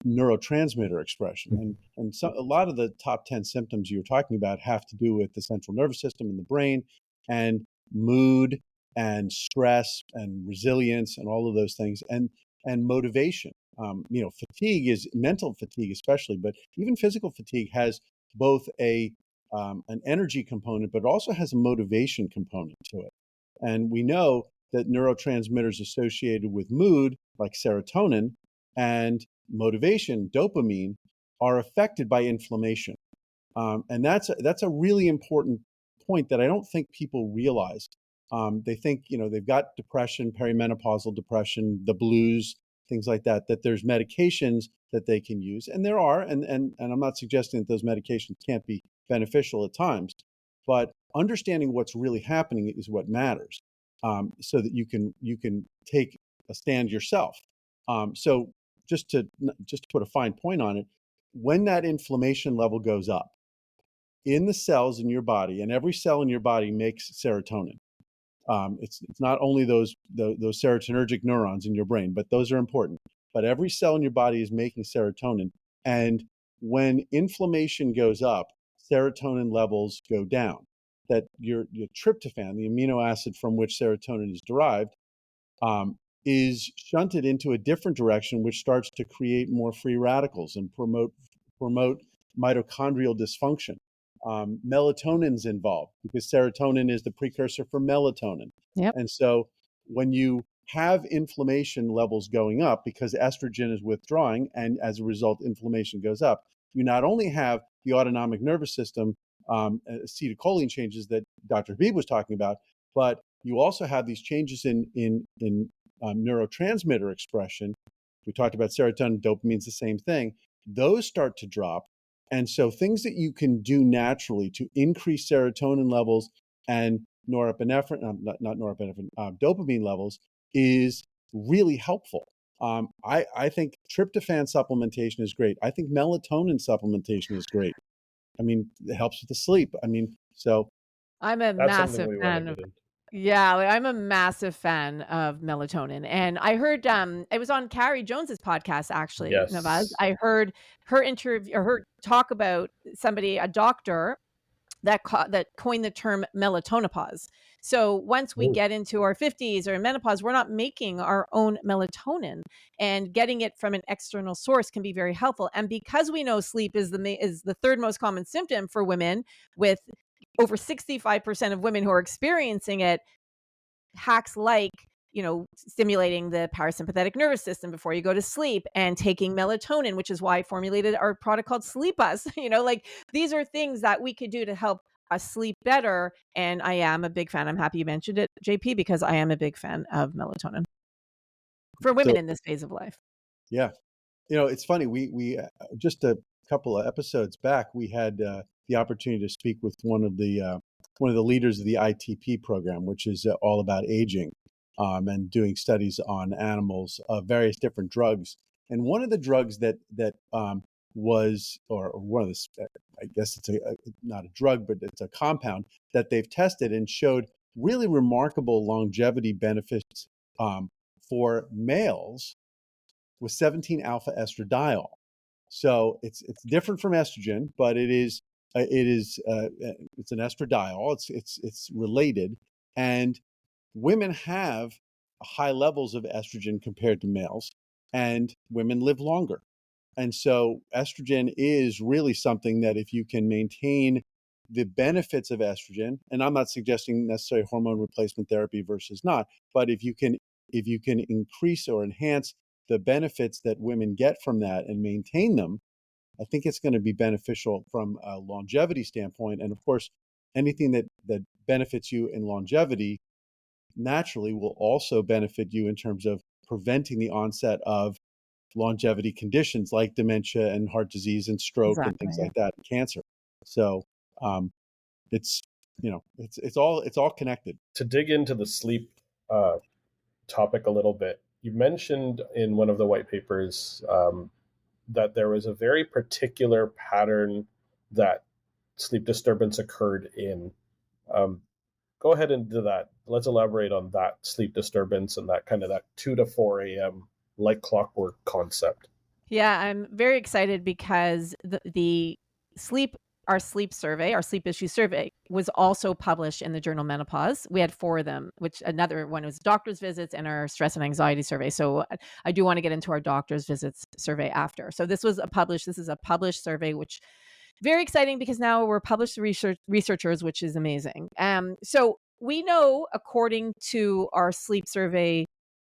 [SPEAKER 4] neurotransmitter expression, and so a lot of the top 10 symptoms you were talking about have to do with the central nervous system in the brain, and mood and stress and resilience and all of those things, and motivation. Fatigue is mental fatigue especially, but even physical fatigue has both an energy component, but also has a motivation component to it. And we know that neurotransmitters associated with mood, like serotonin, and motivation, dopamine, are affected by inflammation. And that's a really important point that I don't think people realize. They think, they've got depression, perimenopausal depression, the blues, things like that, that there's medications that they can use. And there are, and I'm not suggesting that those medications can't be beneficial at times, but understanding what's really happening is what matters, so that you can take a stand yourself. So just to put a fine point on it, when that inflammation level goes up in the cells in your body, and every cell in your body makes serotonin. It's not only those serotonergic neurons in your brain, but those are important. But every cell in your body is making serotonin, and when inflammation goes up, serotonin levels go down. That your tryptophan, the amino acid from which serotonin is derived, is shunted into a different direction, which starts to create more free radicals and promote mitochondrial dysfunction. Melatonin's involved because serotonin is the precursor for melatonin.
[SPEAKER 3] Yep.
[SPEAKER 4] And so when you have inflammation levels going up because estrogen is withdrawing, and as a result, inflammation goes up, you not only have the autonomic nervous system acetylcholine changes that Dr. Habib was talking about, but you also have these changes in neurotransmitter expression. We talked about serotonin, dopamine's the same thing. Those start to drop. And so things that you can do naturally to increase serotonin levels and norepinephrine, not norepinephrine, dopamine levels is really helpful. I think tryptophan supplementation is great. I think melatonin supplementation is great. I mean, it helps with the sleep. I mean, so
[SPEAKER 3] I'm a
[SPEAKER 2] That's something
[SPEAKER 3] massive
[SPEAKER 2] we want
[SPEAKER 3] fan
[SPEAKER 2] to
[SPEAKER 3] of,
[SPEAKER 2] get into.
[SPEAKER 3] yeah, like, I'm a massive fan of melatonin. And I heard it was on Carrie Jones's podcast actually, Navaz.
[SPEAKER 2] Yes.
[SPEAKER 3] I heard her interview or her talk about a doctor that coined the term melatonopause. So once we get into our 50s or in menopause, we're not making our own melatonin, and getting it from an external source can be very helpful. And because we know sleep is the third most common symptom for women, with over 65% of women who are experiencing it, hacks like stimulating the parasympathetic nervous system before you go to sleep, and taking melatonin, which is why I formulated our product called Sleep Us. Like, these are things that we could do to help us sleep better. And I am a big fan. I'm happy you mentioned it, JP, because I am a big fan of melatonin for women in this phase of life.
[SPEAKER 4] Yeah. It's funny. We just a couple of episodes back, we had the opportunity to speak with one of the leaders of the ITP program, which is all about aging, and doing studies on animals of various different drugs. And one of the drugs that was, or one of the, I guess it's not a drug, but it's a compound that they've tested and showed really remarkable longevity benefits for males, with 17 alpha estradiol. So it's different from estrogen, but it's an estradiol. It's related, and women have high levels of estrogen compared to males, and women live longer. And so estrogen is really something that, if you can maintain the benefits of estrogen, and I'm not suggesting necessarily hormone replacement therapy versus not, but if you can increase or enhance the benefits that women get from that and maintain them, I think it's going to be beneficial from a longevity standpoint. And of course, anything that benefits you in longevity, naturally will also benefit you in terms of preventing the onset of longevity conditions like dementia and heart disease and stroke and things like that, and cancer. So it's all connected.
[SPEAKER 2] To dig into the sleep topic a little bit, you mentioned in one of the white papers that there was a very particular pattern that sleep disturbance occurred in. Go ahead and do that. Let's elaborate on that sleep disturbance and that kind of that 2 to 4 a.m. like clockwork concept.
[SPEAKER 3] Yeah, I'm very excited because the our sleep issue survey was also published in the journal Menopause. We had 4 of them, which another one was doctor's visits and our stress and anxiety survey. So I do want to get into our doctor's visits survey after. So this is a published survey, which very exciting because now we're published researchers, which is amazing. So we know, according to our sleep survey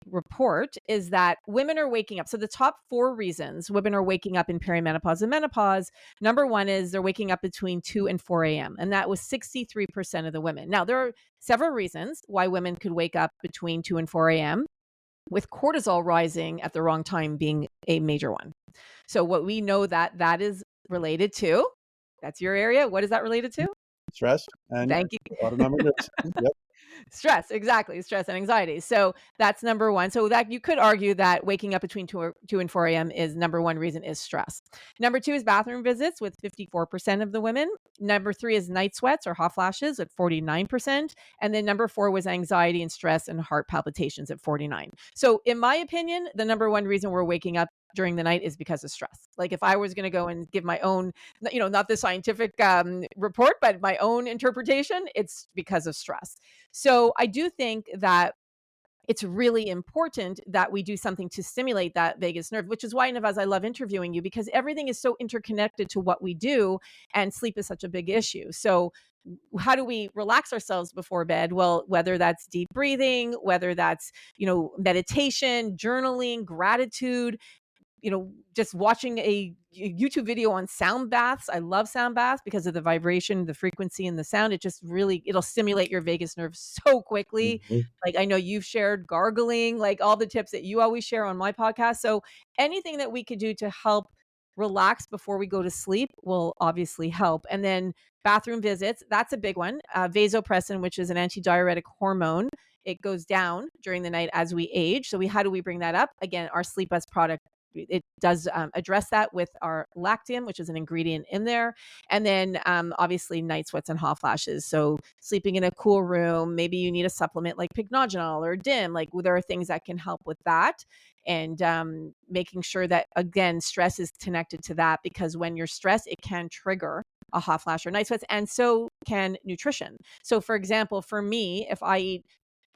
[SPEAKER 3] report, is that women are waking up. So the top 4 reasons women are waking up in perimenopause and menopause, number 1 is they're waking up between 2 and 4 a.m. And that was 63% of the women. Now, there are several reasons why women could wake up between 2 and 4 a.m., with cortisol rising at the wrong time being a major one. So what we know that is related to, that's your area. What is that related to?
[SPEAKER 4] Stress and
[SPEAKER 3] thank you.
[SPEAKER 4] autonomic nervous system. Yep.
[SPEAKER 3] Stress, exactly. Stress and anxiety. So that's number 1. So that you could argue that waking up between 2 and 4 a.m. is number 1 reason is stress. Number 2 is bathroom visits with 54% of the women. Number 3 is night sweats or hot flashes at 49%. And then number 4 was anxiety and stress and heart palpitations at 49%. So in my opinion, the number 1 reason we're waking up during the night is because of stress. Like if I was going to go and give my own, not the scientific report, but my own interpretation, it's because of stress. So I do think that it's really important that we do something to stimulate that vagus nerve, which is why, Navaz, I love interviewing you, because everything is so interconnected to what we do, and sleep is such a big issue. So how do we relax ourselves before bed? Well, whether that's deep breathing, whether that's, meditation, journaling, gratitude, just watching a YouTube video on sound baths. I love sound baths because of the vibration, the frequency, and the sound. It'll stimulate your vagus nerve so quickly. Mm-hmm. Like I know you've shared gargling, like all the tips that you always share on my podcast. So anything that we could do to help relax before we go to sleep will obviously help. And then bathroom visits, that's a big one. Vasopressin, which is an antidiuretic hormone, it goes down during the night as we age. So how do we bring that up? Again, our Sleep Best product, it does address that with our lactin, which is an ingredient in there. And then obviously night sweats and hot flashes. So sleeping in a cool room, maybe you need a supplement like pycnogenol or DIM. Like there are things that can help with that. And making sure that, again, stress is connected to that, because when you're stressed, it can trigger a hot flash or night sweats, and so can nutrition. So for example, for me, if I eat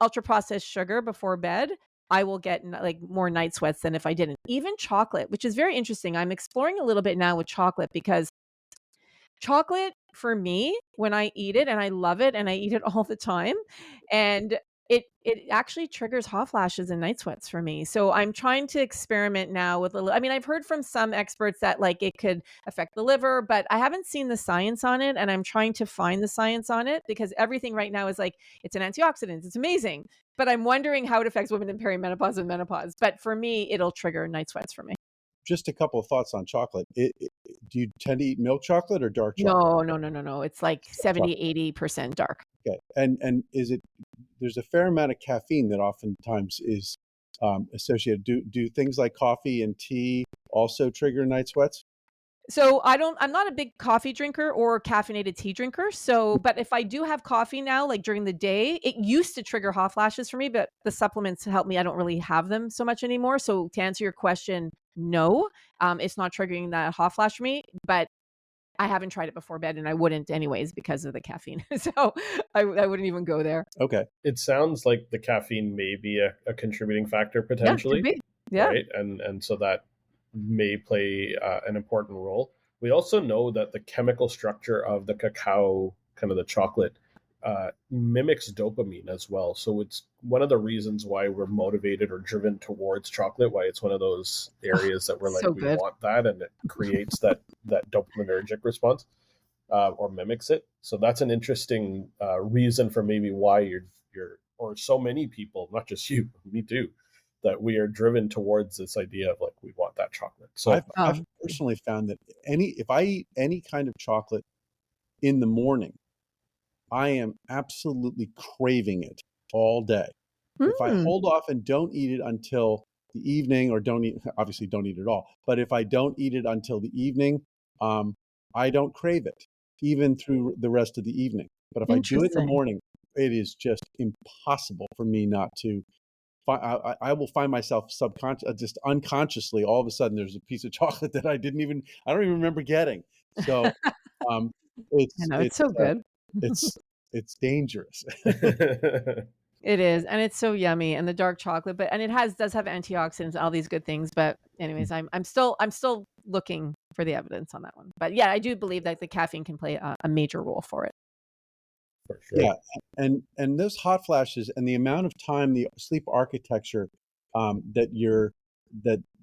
[SPEAKER 3] ultra processed sugar before bed, I will get like more night sweats than if I didn't. Even chocolate, which is very interesting. I'm exploring a little bit now with chocolate, because chocolate for me, when I eat it, and I love it and I eat it all the time, and it actually triggers hot flashes and night sweats for me. So I'm trying to experiment now with I've heard from some experts that like it could affect the liver, but I haven't seen the science on it, and I'm trying to find the science on it, because everything right now is like, it's an antioxidant, it's amazing. But I'm wondering how it affects women in perimenopause and menopause. But for me, it'll trigger night sweats for me.
[SPEAKER 4] Just a couple of thoughts on chocolate. Do you tend to eat milk chocolate or dark chocolate?
[SPEAKER 3] No. It's like 70-80% dark.
[SPEAKER 4] Okay. And there's a fair amount of caffeine that oftentimes is associated. Do things like coffee and tea also trigger night sweats?
[SPEAKER 3] So I'm not a big coffee drinker or caffeinated tea drinker. So, but if I do have coffee now, like during the day, it used to trigger hot flashes for me, but the supplements help me. I don't really have them so much anymore. So to answer your question, no, it's not triggering that hot flash for me, but I haven't tried it before bed, and I wouldn't anyways because of the caffeine. So I wouldn't even go there.
[SPEAKER 4] Okay.
[SPEAKER 2] It sounds like the caffeine may be a contributing factor potentially.
[SPEAKER 3] Yeah, could be. Yeah.
[SPEAKER 2] Right. And so that may play an important role. We also know that the chemical structure of the cacao, kind of the chocolate, mimics dopamine as well. So it's one of the reasons why we're motivated or driven towards chocolate, why it's one of those areas that we're like, we want that, and it creates that dopaminergic response. or mimics it. So that's an interesting reason for maybe why you're or so many people, not just you, me too, that we are driven towards this idea of like we want that chocolate. So
[SPEAKER 4] I've personally found that if I eat any kind of chocolate in the morning, I am absolutely craving it all day. If I hold off and don't eat it until the evening, or obviously don't eat it all, but if I don't eat it until the evening, I don't crave it even through the rest of the evening. But if I do it in the morning, it is just impossible for me not to. I will find myself just unconsciously, all of a sudden there's a piece of chocolate that I don't even remember getting. So
[SPEAKER 3] it's so good.
[SPEAKER 4] It's dangerous.
[SPEAKER 3] It is, and it's so yummy, and the dark chocolate, and it does have antioxidants, all these good things. But anyways, I'm still looking for the evidence on that one. But yeah, I do believe that the caffeine can play a major role for it.
[SPEAKER 2] For sure.
[SPEAKER 4] Yeah, and those hot flashes and the amount of time, the sleep architecture that you're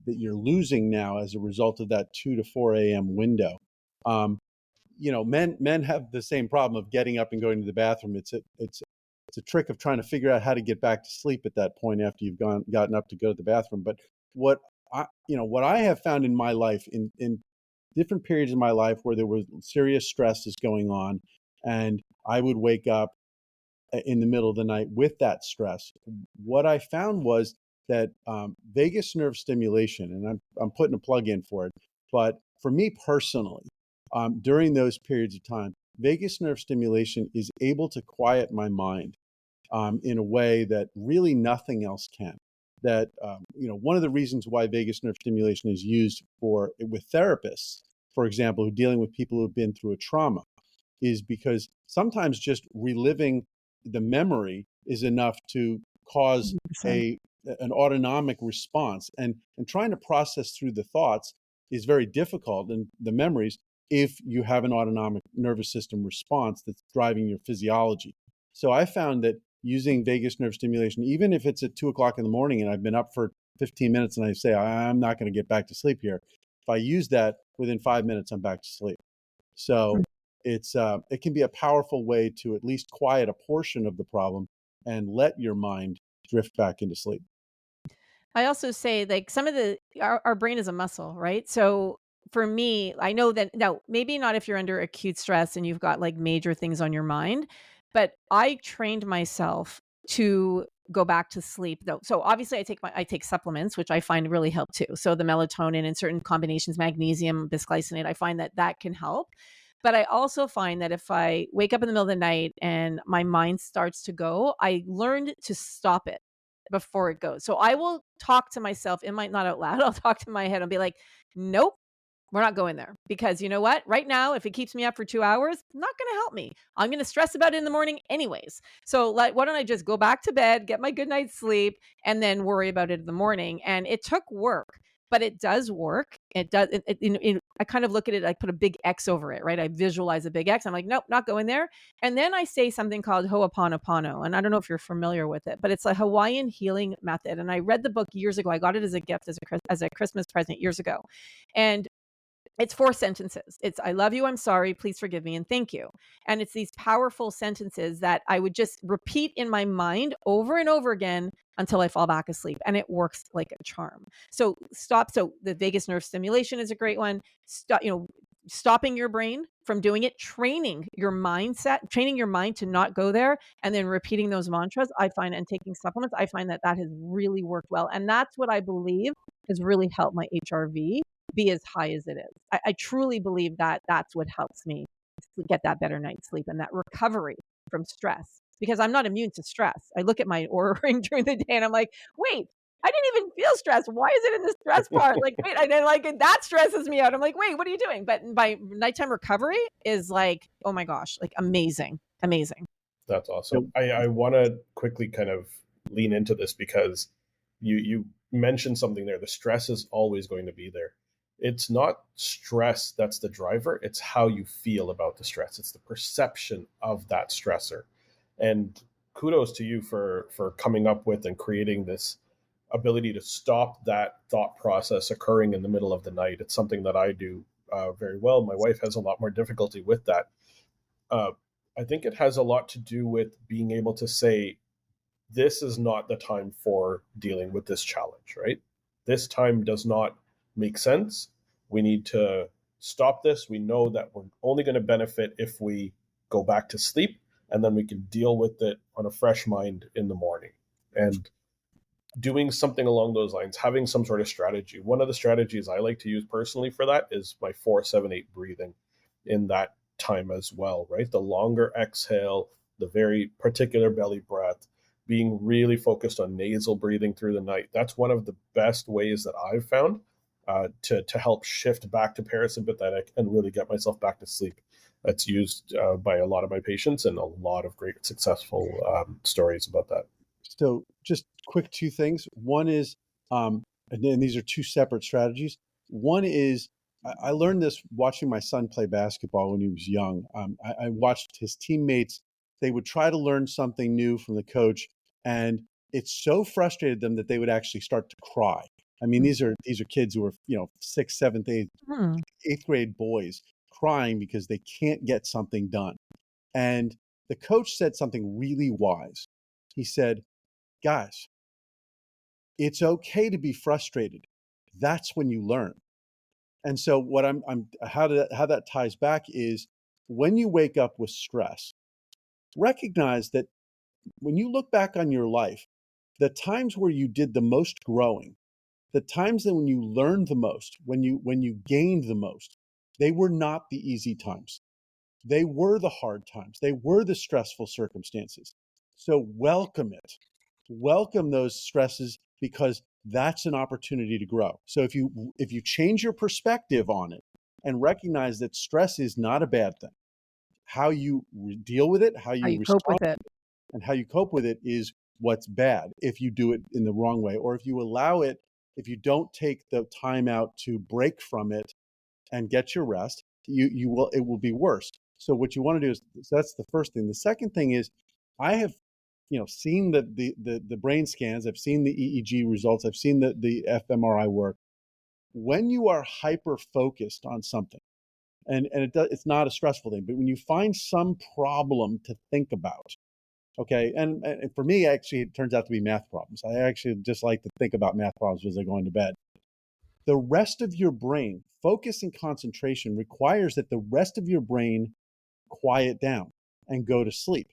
[SPEAKER 4] losing now as a result of that 2 to 4 a.m. window. Men have the same problem of getting up and going to the bathroom. It's a trick of trying to figure out how to get back to sleep at that point after you've gotten up to go to the bathroom. But what I have found in my life, in different periods of my life where there was serious stresses going on, and I would wake up in the middle of the night with that stress, what I found was that vagus nerve stimulation, and I'm putting a plug in for it, but for me personally, during those periods of time, vagus nerve stimulation is able to quiet my mind in a way that really nothing else can. That one of the reasons why vagus nerve stimulation is used with therapists, for example, who are dealing with people who have been through a trauma, is because sometimes just reliving the memory is enough to cause 100%. An autonomic response, and trying to process through the thoughts is very difficult, and the memories, if you have an autonomic nervous system response that's driving your physiology. So I found that using vagus nerve stimulation, even if it's at 2 o'clock in the morning and I've been up for 15 minutes and I say, I'm not going to get back to sleep here, if I use that, within 5 minutes, I'm back to sleep. So it can be a powerful way to at least quiet a portion of the problem and let your mind drift back into sleep.
[SPEAKER 3] I also say, like, our brain is a muscle, right? So for me, I know that now, maybe not if you're under acute stress and you've got like major things on your mind, but I trained myself to go back to sleep though. So obviously I take supplements, which I find really help too. So the melatonin and certain combinations, magnesium, bisglycinate, I find that can help. But I also find that if I wake up in the middle of the night and my mind starts to go, I learned to stop it before it goes. So I will talk to myself, it might not out loud, I'll talk to my head and be like, nope, we're not going there, because you know what? Right now, if it keeps me up for 2 hours, not going to help me. I'm going to stress about it in the morning anyways. So why don't I just go back to bed, get my good night's sleep, and then worry about it in the morning? And it took work, but it does work. It does. I kind of look at it, I put a big X over it, right? I visualize a big X. I'm like, nope, not going there. And then I say something called Ho'oponopono. And I don't know if you're familiar with it, but it's a Hawaiian healing method. And I read the book years ago. I got it as a gift, as a Christmas present years ago. And it's 4 sentences. It's, I love you, I'm sorry, please forgive me, and thank you. And it's these powerful sentences that I would just repeat in my mind over and over again until I fall back asleep. And it works like a charm. So the vagus nerve stimulation is a great one. Stopping your brain from doing it, training your mind to not go there, and then repeating those mantras, I find, and taking supplements, I find that has really worked well. And that's what I believe has really helped my HRV be as high as it is. I truly believe that that's what helps me get that better night's sleep and that recovery from stress, because I'm not immune to stress. I look at my Oura ring during the day and I'm like, wait, I didn't even feel stressed. Why is it in the stress part? Like, wait, I didn't like it. That stresses me out. I'm like, wait, what are you doing? But my nighttime recovery is like, oh my gosh, like amazing.
[SPEAKER 2] That's awesome. I want to quickly kind of lean into this, because you mentioned something there. The stress is always going to be there. It's not stress that's the driver. It's how you feel about the stress. It's the perception of that stressor. And kudos to you for coming up with and creating this ability to stop that thought process occurring in the middle of the night. It's something that I do very well. My wife has a lot more difficulty with that. I think it has a lot to do with being able to say, this is not the time for dealing with this challenge, right? This time does not make sense. We need to stop this. We know that we're only going to benefit if we go back to sleep, and then we can deal with it on a fresh mind in the morning. And doing something along those lines, having some sort of strategy. One of the strategies I like to use personally for that is my 4-7-8 breathing in that time as well, right? The longer exhale, the very particular belly breath, being really focused on nasal breathing through the night. That's one of the best ways that I've found to help shift back to parasympathetic and really get myself back to sleep. That's used by a lot of my patients, and a lot of great successful stories about that.
[SPEAKER 4] So just quick two things. One is, and these are two separate strategies. One is, I learned this watching my son play basketball when he was young. I watched his teammates. They would try to learn something new from the coach, and it so frustrated them that they would actually start to cry. I mean, these are kids who are, 6th, 7th, 8th grade boys crying because they can't get something done. And the coach said something really wise. He said, guys, it's okay to be frustrated. That's when you learn. And so what how that ties back is, when you wake up with stress, recognize that when you look back on your life, the times where you did the most growing, the times that when you learned the most, when you gained the most, they were not the easy times. They were the hard times. They were the stressful circumstances. So welcome it. Welcome those stresses, because that's an opportunity to grow. So if you change your perspective on it and recognize that stress is not a bad thing, how you deal with it, how you
[SPEAKER 3] cope
[SPEAKER 4] respond,
[SPEAKER 3] with it,
[SPEAKER 4] and how you cope with it is what's bad if you do it in the wrong way, or if you allow it, if you don't take the time out to break from it and get your rest, it will be worse. So what you want to do is, so that's the first thing. The second thing is, I have seen the brain scans, I've seen the EEG results, I've seen the fMRI work. When you are hyper focused on something, and it's not a stressful thing, but when you find some problem to think about, okay, and for me, actually, it turns out to be math problems. I actually just like to think about math problems as I go into bed. The rest of your brain, focus and concentration requires that the rest of your brain quiet down and go to sleep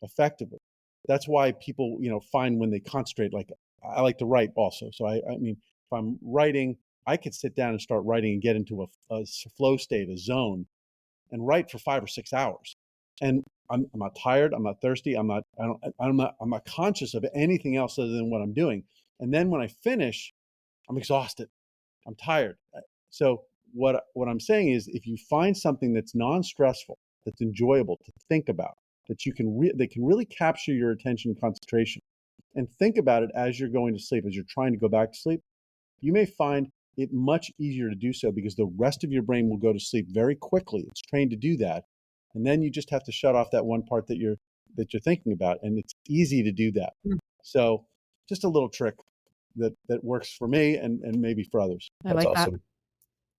[SPEAKER 4] effectively. That's why people, find when they concentrate, like I like to write also. So I mean, if I'm writing, I could sit down and start writing and get into a flow state, a zone, and write for 5 or 6 hours. And I'm not tired. I'm not thirsty. I'm not conscious of anything else other than what I'm doing. And then when I finish, I'm exhausted. I'm tired. So what I'm saying is, if you find something that's non-stressful, that's enjoyable to think about, that you can that can really capture your attention and concentration, and think about it as you're going to sleep, as you're trying to go back to sleep, you may find it much easier to do so, because the rest of your brain will go to sleep very quickly. It's trained to do that. And then you just have to shut off that one part that you're thinking about, and it's easy to do that. So just a little trick that works for me and maybe for others.
[SPEAKER 2] That's awesome.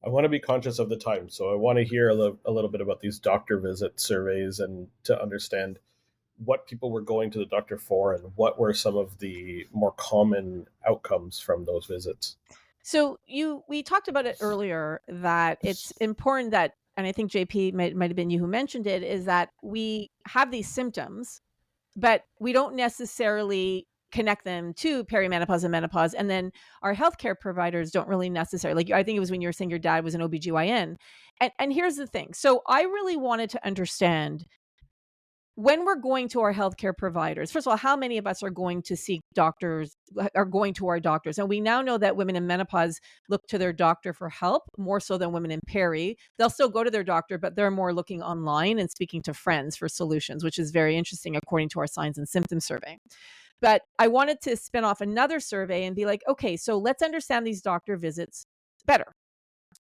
[SPEAKER 2] I want to be conscious of the time. So I want to hear a little bit about these doctor visit surveys, and to understand what people were going to the doctor for, and what were some of the more common outcomes from those visits.
[SPEAKER 3] So we talked about it earlier, that it's important that, and I think JP might have been you who mentioned it, is that we have these symptoms, but we don't necessarily connect them to perimenopause and menopause. And then our healthcare providers don't really necessarily, like I think it was when you were saying your dad was an OBGYN. And here's the thing. So I really wanted to understand, when we're going to our healthcare providers, first of all, how many of us are going to seek doctors, are going to our doctors? And we now know that women in menopause look to their doctor for help more so than women in peri. They'll still go to their doctor, but they're more looking online and speaking to friends for solutions, which is very interesting according to our signs and symptoms survey. But I wanted to spin off another survey and be like, okay, so let's understand these doctor visits better.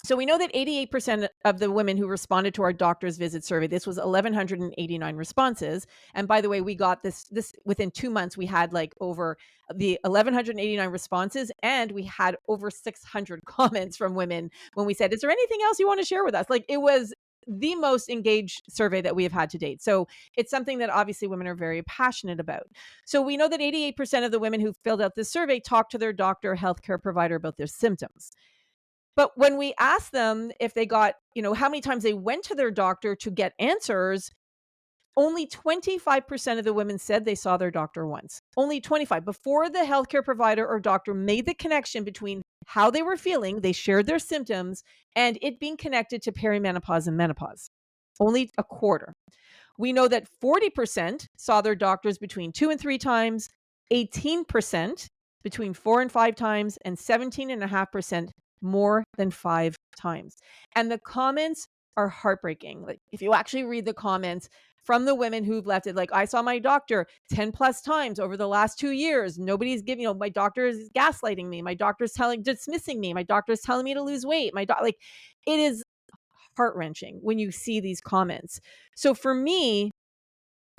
[SPEAKER 3] So we know that 88% of the women who responded to our doctor's visit survey, this was 1,189 responses. And by the way, we got this within 2 months, we had like over the 1,189 responses, and we had over 600 comments from women when we said, is there anything else you want to share with us? Like, it was the most engaged survey that we have had to date. So it's something that obviously women are very passionate about. So we know that 88% of the women who filled out this survey talked to their doctor or healthcare provider about their symptoms. But when we asked them if they got, how many times they went to their doctor to get answers, only 25% of the women said they saw their doctor once. Only 25. Before the healthcare provider or doctor made the connection between how they were feeling, they shared their symptoms, and it being connected to perimenopause and menopause. Only a quarter. We know that 40% saw their doctors between 2 and 3 times, 18% between 4 and 5 times, and 17.5% more than 5 times. And the comments are heartbreaking. Like, if you actually read the comments from the women who've left it, like, I saw my doctor 10 plus times over the last 2 years. Nobody's giving, my doctor is gaslighting me. My doctor's dismissing me. My doctor's telling me to lose weight. It is heart-wrenching when you see these comments. So for me,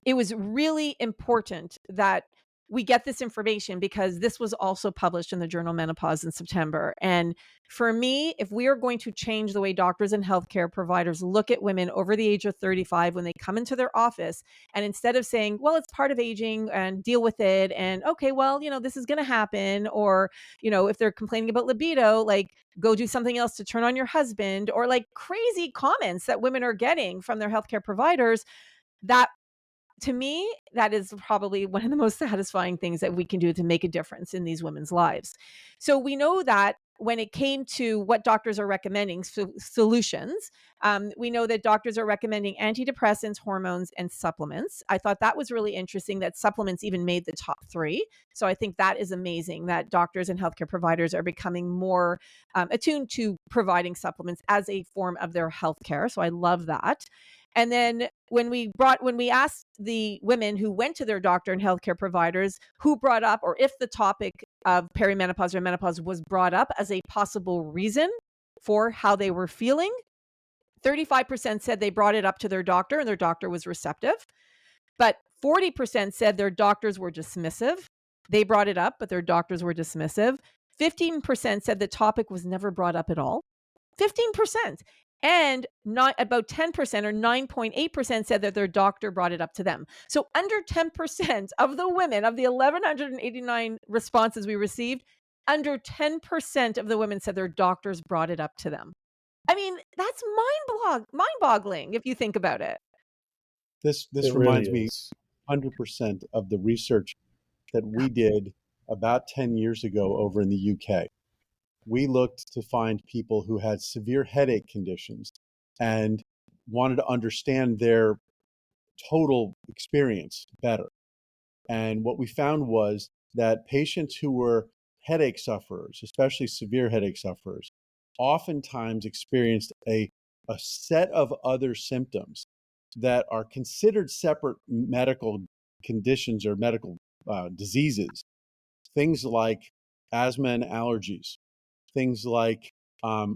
[SPEAKER 3] it was really important that we get this information, because this was also published in the journal Menopause in September. And for me, if we are going to change the way doctors and healthcare providers look at women over the age of 35 when they come into their office, and instead of saying, well, it's part of aging and deal with it, and okay, well, this is going to happen, or, if they're complaining about libido, like, go do something else to turn on your husband, or like crazy comments that women are getting from their healthcare providers, that, to me, that is probably one of the most satisfying things that we can do to make a difference in these women's lives. So we know that when it came to what doctors are recommending solutions, we know that doctors are recommending antidepressants, hormones, and supplements. I thought that was really interesting that supplements even made the top 3. So I think that is amazing that doctors and healthcare providers are becoming more attuned to providing supplements as a form of their healthcare. So I love that. And then when we asked the women who went to their doctor and healthcare providers who brought up, or if the topic of perimenopause or menopause was brought up as a possible reason for how they were feeling, 35% said they brought it up to their doctor and their doctor was receptive. But 40% said their doctors were dismissive. They brought it up, but their doctors were dismissive. 15% said the topic was never brought up at all. 15%. And not about 10% or 9.8% said that their doctor brought it up to them. So under 10% of the women, of the 1,189 responses we received, under 10% of the women said their doctors brought it up to them. I mean, that's mind-boggling if you think about it.
[SPEAKER 4] This reminds me 100% of the research that we did about 10 years ago over in the UK. We looked to find people who had severe headache conditions and wanted to understand their total experience better. And what we found was that patients who were headache sufferers, especially severe headache sufferers, oftentimes experienced a set of other symptoms that are considered separate medical conditions or medical diseases. Things like asthma and allergies, things like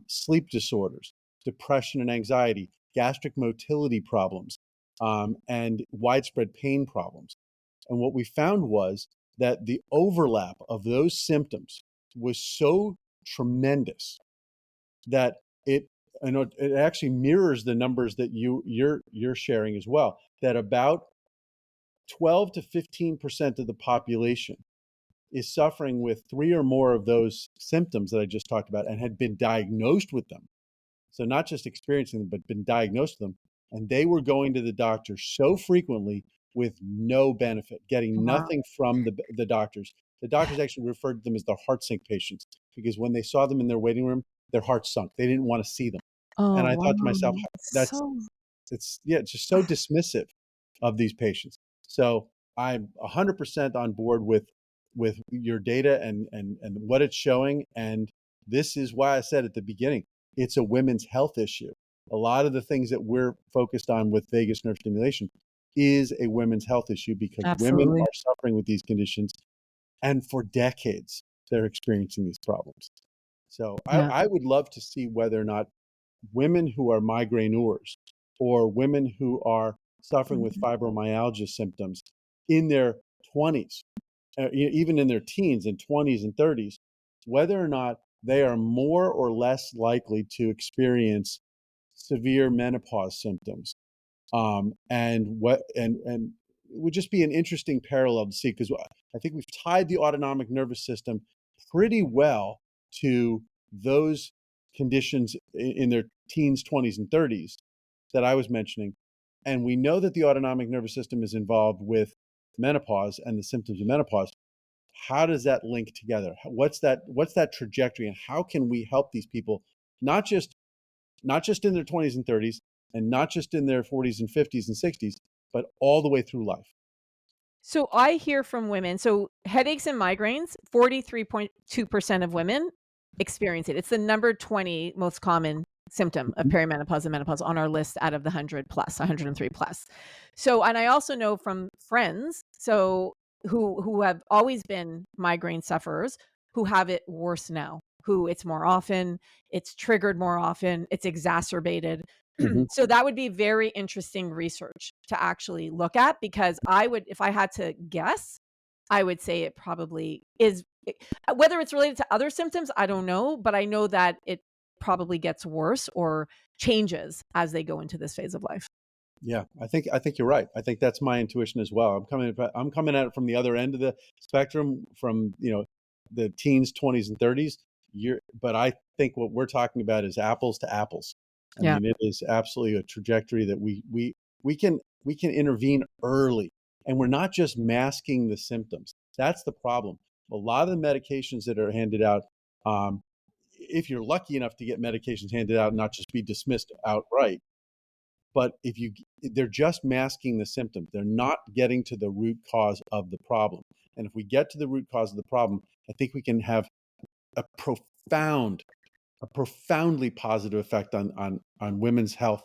[SPEAKER 4] sleep disorders, depression and anxiety, gastric motility problems, and widespread pain problems. And what we found was that the overlap of those symptoms was so tremendous that it actually mirrors the numbers that you're sharing as well, that about 12 to 15% of the population is suffering with 3 or more of those symptoms that I just talked about and had been diagnosed with them. So not just experiencing them, but been diagnosed with them. And they were going to the doctor so frequently with no benefit, getting nothing from the doctors. The doctors actually referred to them as the heart sink patients, because when they saw them in their waiting room, their hearts sunk. They didn't want to see them. And I thought to myself, it's just so dismissive of these patients. So I'm 100% on board with your data and what it's showing. And this is why I said at the beginning, it's a women's health issue. A lot of the things that we're focused on with vagus nerve stimulation is a women's health issue, because women are suffering with these conditions, and for decades they're experiencing these problems. So
[SPEAKER 3] Yeah.
[SPEAKER 4] I would love to see whether or not women who are migraineurs or women who are suffering with fibromyalgia symptoms in their 20s, even in their teens and 20s and 30s, whether or not they are more or less likely to experience severe menopause symptoms. And it would just be an interesting parallel to see, because I think we've tied the autonomic nervous system pretty well to those conditions in their teens, 20s, and 30s that I was mentioning. And we know that the autonomic nervous system is involved with menopause and the symptoms of menopause. How does that link together? What's that trajectory, and how can we help these people, not just in their 20s and 30s, and not just in their 40s and 50s and 60s, but all the way through life?
[SPEAKER 3] So I hear from women, so headaches and migraines, 43.2% of women experience it. It's the number 20 most common symptom of perimenopause and menopause on our list out of the 100 plus, 103 plus. So, and I also know from friends, so who have always been migraine sufferers, who have it worse now, who it's more often, it's triggered more often, it's exacerbated.
[SPEAKER 4] Mhm.
[SPEAKER 3] So that would be very interesting research to actually look at, because I would, if I had to guess, I would say it probably is. Whether it's related to other symptoms, I don't know, but I know that it probably gets worse or changes as they go into this phase of life.
[SPEAKER 4] Yeah, I think you're right. I think that's my intuition as well. I'm coming at it from the other end of the spectrum, from the teens, 20s, and 30s. But I think what we're talking about is apples to apples. I
[SPEAKER 3] Yeah.
[SPEAKER 4] mean, it is absolutely a trajectory that we can intervene early, and we're not just masking the symptoms. That's the problem. A lot of the medications that are handed out, if you're lucky enough to get medications handed out and not just be dismissed outright, but they're just masking the symptom. They're not getting to the root cause of the problem. And if we get to the root cause of the problem, I think we can have a profoundly positive effect on women's health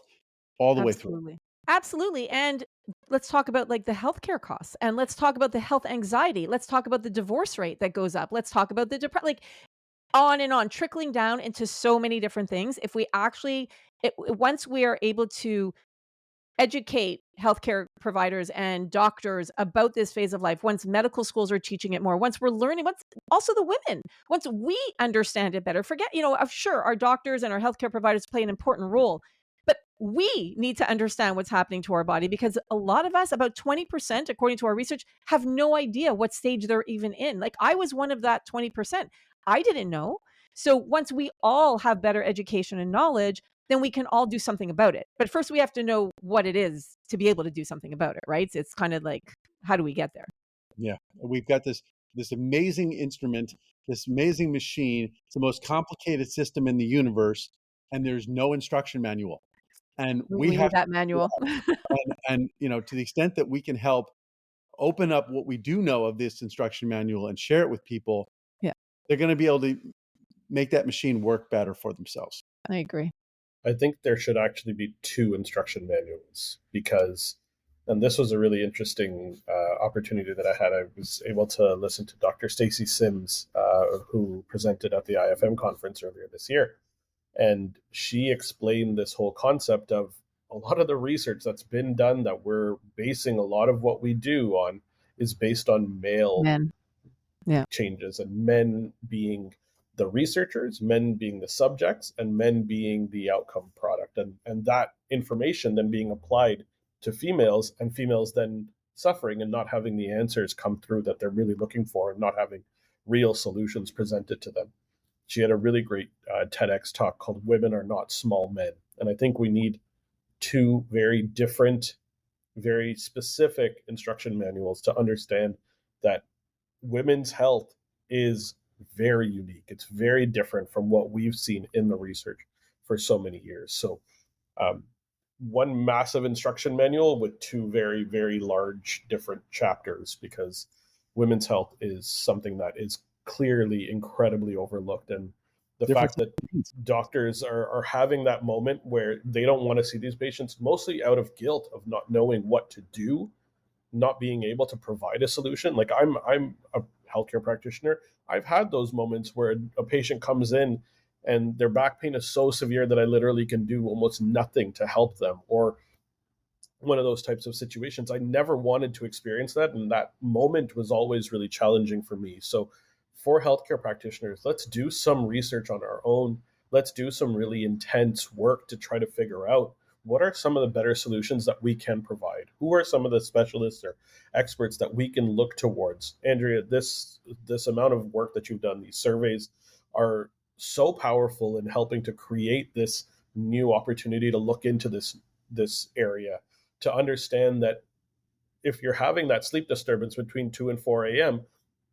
[SPEAKER 4] all the way through.
[SPEAKER 3] Absolutely. Absolutely. And let's talk about like the healthcare costs, and let's talk about the health anxiety. Let's talk about the divorce rate that goes up. Let's talk about the depression, like on and on, trickling down into so many different things. If we actually, once we are able to educate healthcare providers and doctors about this phase of life, once medical schools are teaching it more, once we're learning, once also the women, once we understand it better, forget, sure, our doctors and our healthcare providers play an important role, but we need to understand what's happening to our body, because a lot of us, about 20%, according to our research, have no idea what stage they're even in. Like I was one of that 20%. I didn't know. So once we all have better education and knowledge, then we can all do something about it. But first we have to know what it is to be able to do something about it, right? So it's kind of like, how do we get there?
[SPEAKER 4] Yeah, we've got this amazing instrument, this amazing machine. It's the most complicated system in the universe, and there's no instruction manual. And we
[SPEAKER 3] We
[SPEAKER 4] have
[SPEAKER 3] need that manual.
[SPEAKER 4] and to the extent that we can help open up what we do know of this instruction manual and share it with people,
[SPEAKER 3] Yeah,
[SPEAKER 4] they're going to be able to make that machine work better for themselves.
[SPEAKER 3] I agree.
[SPEAKER 2] I think there should actually be two instruction manuals, because, and this was a really interesting opportunity that I had. I was able to listen to Dr. Stacy Sims, who presented at the IFM conference earlier this year. And she explained this whole concept of a lot of the research that's been done, that we're basing a lot of what we do on, is based on male
[SPEAKER 3] Men. Yeah.
[SPEAKER 2] changes, and men being the researchers, men being the subjects, and men being the outcome product, and that information then being applied to females, and females then suffering and not having the answers come through that they're really looking for, and not having real solutions presented to them. She had a really great TEDx talk called "Women Are Not Small Men," and I think we need two very different, very specific instruction manuals to understand that women's health is very unique. It's very different from what we've seen in the research for so many years. So, one massive instruction manual with two very, very large different chapters, because women's health is something that is clearly incredibly overlooked. And the
[SPEAKER 4] Different
[SPEAKER 2] fact that doctors are having that moment where they don't want to see these patients, mostly out of guilt of not knowing what to do, not being able to provide a solution. Like I'm a healthcare practitioner. I've had those moments where a patient comes in and their back pain is so severe that I literally can do almost nothing to help them, or one of those types of situations. I never wanted to experience that, and that moment was always really challenging for me. So for healthcare practitioners, let's do some research on our own. Let's do some really intense work to try to figure out what are some of the better solutions that we can provide. Who are some of the specialists or experts that we can look towards? Andrea, this amount of work that you've done, these surveys are so powerful in helping to create this new opportunity to look into this area, to understand that if you're having that sleep disturbance between 2 and 4 a.m.,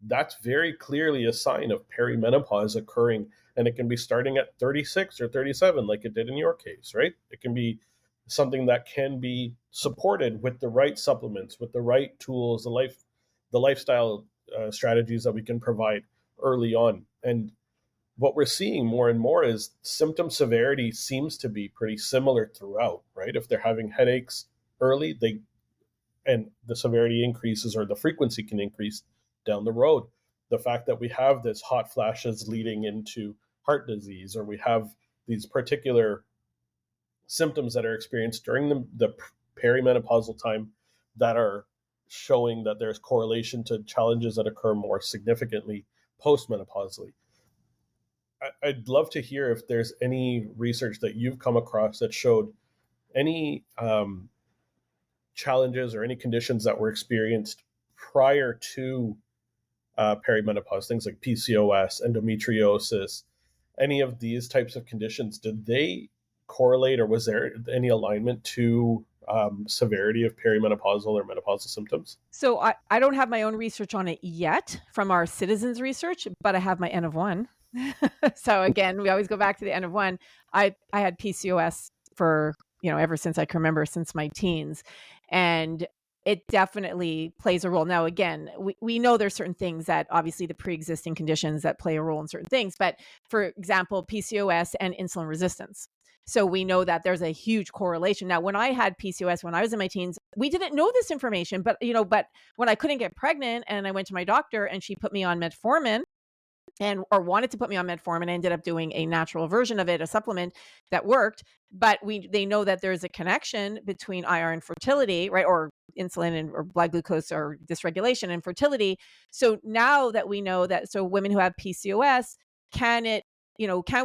[SPEAKER 2] that's very clearly a sign of perimenopause occurring. And it can be starting at 36 or 37, like it did in your case, right? It can be something that can be supported with the right supplements, with the right tools, the lifestyle strategies that we can provide early on. And what we're seeing more and more is symptom severity seems to be pretty similar throughout, right? If they're having headaches early, and the severity increases or the frequency can increase down the road. The fact that we have this hot flashes leading into heart disease, or we have these particular symptoms that are experienced during the perimenopausal time that are showing that there's correlation to challenges that occur more significantly postmenopausally. I'd love to hear if there's any research that you've come across that showed any challenges or any conditions that were experienced prior to perimenopause, things like PCOS, endometriosis, any of these types of conditions. Did they correlate, or was there any alignment to severity of perimenopausal or menopausal symptoms?
[SPEAKER 3] So I don't have my own research on it yet from our citizens research, but I have my N of 1. So again, we always go back to the N of 1. I had PCOS for, ever since I can remember, since my teens. And it definitely plays a role. Now, again, we know there's certain things that obviously the pre-existing conditions that play a role in certain things. But for example, PCOS and insulin resistance. So we know that there's a huge correlation. Now, when I had PCOS when I was in my teens, we didn't know this information, but when I couldn't get pregnant and I went to my doctor and she put me on metformin, or wanted to put me on metformin, I ended up doing a natural version of it, a supplement that worked. But they know that there's a connection between IR and fertility, right? Or insulin or blood glucose or dysregulation and fertility. So now that we know that, so women who have PCOS, can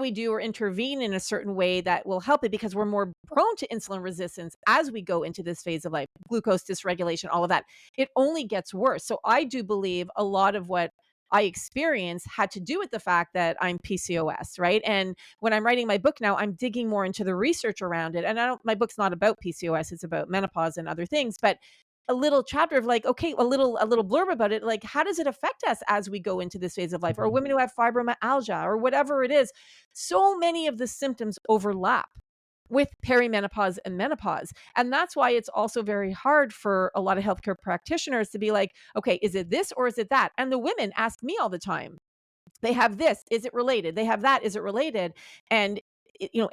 [SPEAKER 3] we do or intervene in a certain way that will help it, because we're more prone to insulin resistance as we go into this phase of life, glucose dysregulation, all of that. It only gets worse. So I do believe a lot of what I experienced had to do with the fact that I'm PCOS, right? And when I'm writing my book now, I'm digging more into the research around it. And my book's not about PCOS, it's about menopause and other things, but a little chapter of like, okay, a little blurb about it. Like, how does it affect us as we go into this phase of life? Or women who have fibromyalgia or whatever it is. So many of the symptoms overlap with perimenopause and menopause. And that's why it's also very hard for a lot of healthcare practitioners to be like, okay, is it this or is it that? And the women ask me all the time, they have this, is it related? They have that, is it related? And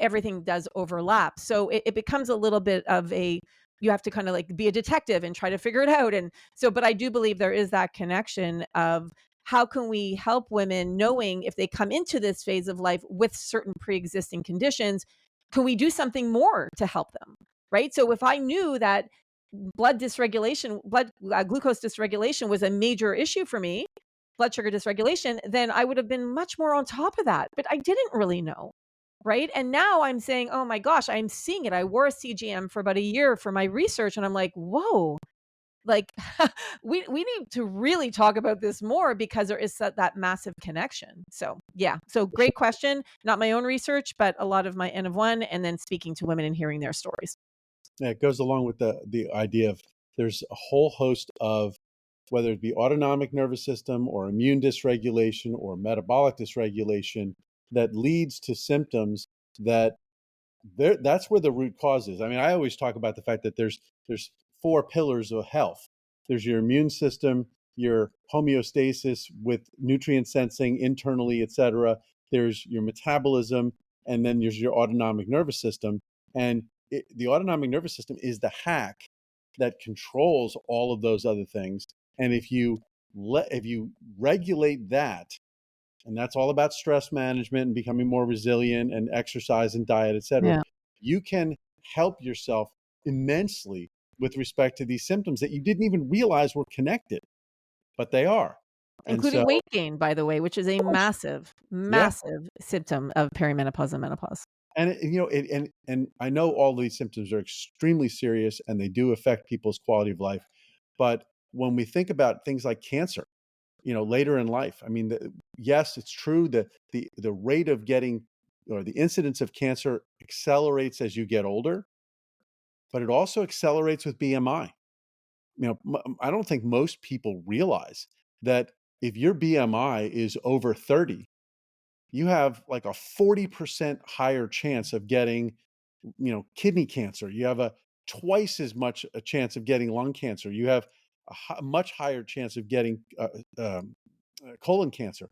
[SPEAKER 3] everything does overlap. So it becomes a little bit of you have to kind of like be a detective and try to figure it out. And so, but I do believe there is that connection of how can we help women, knowing if they come into this phase of life with certain pre-existing conditions, can we do something more to help them? Right. So if I knew that blood glucose dysregulation was a major issue for me, blood sugar dysregulation, then I would have been much more on top of that. But I didn't really know. Right. And now I'm saying, oh my gosh, I'm seeing it. I wore a CGM for about a year for my research. And I'm like, whoa, like we need to really talk about this more, because there is that massive connection. So yeah. So great question. Not my own research, but a lot of my N of 1, and then speaking to women and hearing their stories.
[SPEAKER 4] Yeah, it goes along with the idea of there's a whole host of, whether it be autonomic nervous system or immune dysregulation or metabolic dysregulation, that leads to symptoms that's where the root cause is. I mean, I always talk about the fact that there's 4 pillars of health. There's your immune system, your homeostasis with nutrient sensing internally, et cetera. There's your metabolism, and then there's your autonomic nervous system. And the autonomic nervous system is the hack that controls all of those other things. And if you regulate that, and that's all about stress management and becoming more resilient and exercise and diet, etc.
[SPEAKER 3] Yeah.
[SPEAKER 4] You can help yourself immensely with respect to these symptoms that you didn't even realize were connected, but they are. And
[SPEAKER 3] Including
[SPEAKER 4] so,
[SPEAKER 3] weight gain, by the way, which is a massive,
[SPEAKER 4] yeah,
[SPEAKER 3] massive symptom of perimenopause and menopause.
[SPEAKER 4] and and I know all these symptoms are extremely serious and they do affect people's quality of life. But when we think about things like cancer, later in life, I mean, yes, it's true that the rate of getting, or the incidence of cancer, accelerates as you get older, but it also accelerates with BMI. I don't think most people realize that if your BMI is over 30, you have like a 40% higher chance of getting, kidney cancer. You have a twice as much a chance of getting lung cancer. You have a much higher chance of getting colon cancer.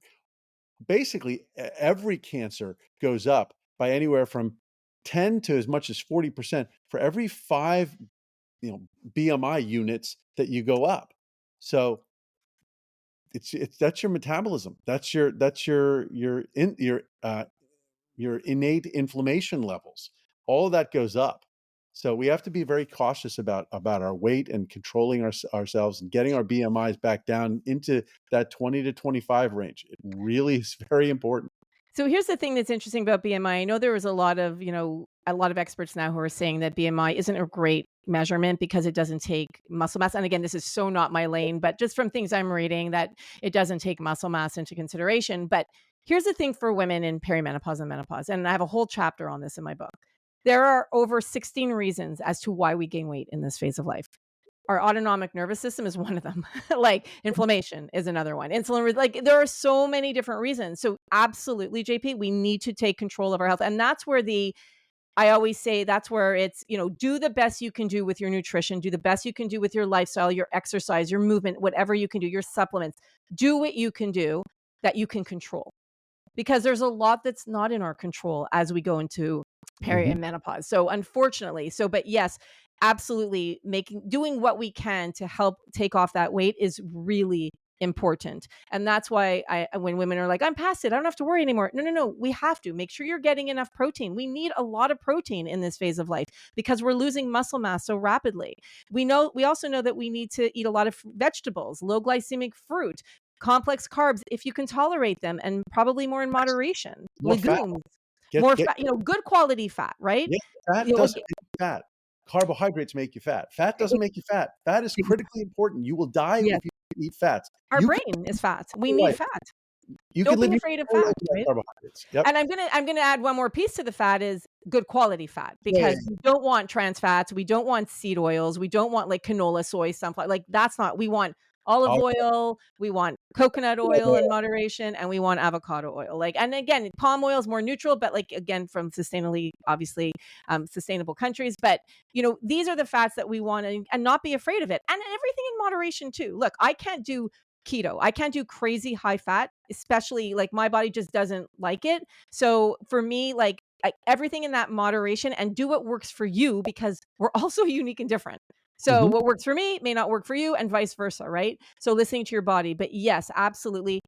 [SPEAKER 4] Basically, every cancer goes up by anywhere from 10 to as much as 40% for every 5 BMI units that you go up. So it's that's your metabolism. That's your innate inflammation levels. All of that goes up. So we have to be very cautious about our weight and controlling ourselves and getting our BMIs back down into that 20 to 25 range. It really is very important.
[SPEAKER 3] So here's the thing that's interesting about BMI. I know there was a lot of experts now who are saying that BMI isn't a great measurement because it doesn't take muscle mass. And again, this is so not my lane, but just from things I'm reading, that it doesn't take muscle mass into consideration. But here's the thing for women in perimenopause and menopause, and I have a whole chapter on this in my book. There are over 16 reasons as to why we gain weight in this phase of life. Our autonomic nervous system is one of them. Like inflammation is another one. Insulin, like there are so many different reasons. So absolutely, JP, we need to take control of our health. And that's where I always say that's where it's, do the best you can do with your nutrition, do the best you can do with your lifestyle, your exercise, your movement, whatever you can do, your supplements, do what you can do that you can control. Because there's a lot that's not in our control as we go into peri and menopause. So unfortunately, but yes, absolutely doing what we can to help take off that weight is really important. And that's why when women are like, I'm past it, I don't have to worry anymore. No. We have to make sure you're getting enough protein. We need a lot of protein in this phase of life because we're losing muscle mass so rapidly. We also know that we need to eat a lot of vegetables, low glycemic fruit, complex carbs, if you can tolerate them, and probably more in moderation.
[SPEAKER 4] More
[SPEAKER 3] Legumes,
[SPEAKER 4] fat.
[SPEAKER 3] more fat, good quality fat, right?
[SPEAKER 4] Yeah, fat doesn't make you fat. Carbohydrates make you fat. Fat doesn't make you fat. Fat is critically important. You will die if you eat fats.
[SPEAKER 3] Our brain is fat. We need fat. Don't be afraid of fat, right?
[SPEAKER 4] Carbohydrates. Yep.
[SPEAKER 3] And I'm gonna add one more piece to the fat is good quality fat, because we don't want trans fats, we don't want seed oils, we don't want like canola, soy, sunflower. Like that's not. We want olive oil, we want coconut oil in moderation, and we want avocado oil. Like, and again, palm oil is more neutral, but like again, from obviously sustainable countries. But these are the fats that we want, and not be afraid of it, and everything in moderation too. Look, I can't do keto. I can't do crazy high fat, especially like my body just doesn't like it. So for me, like everything in that moderation, and do what works for you, because we're also unique and different. So what works for me may not work for you, and vice versa, right? So listening to your body. But yes, absolutely.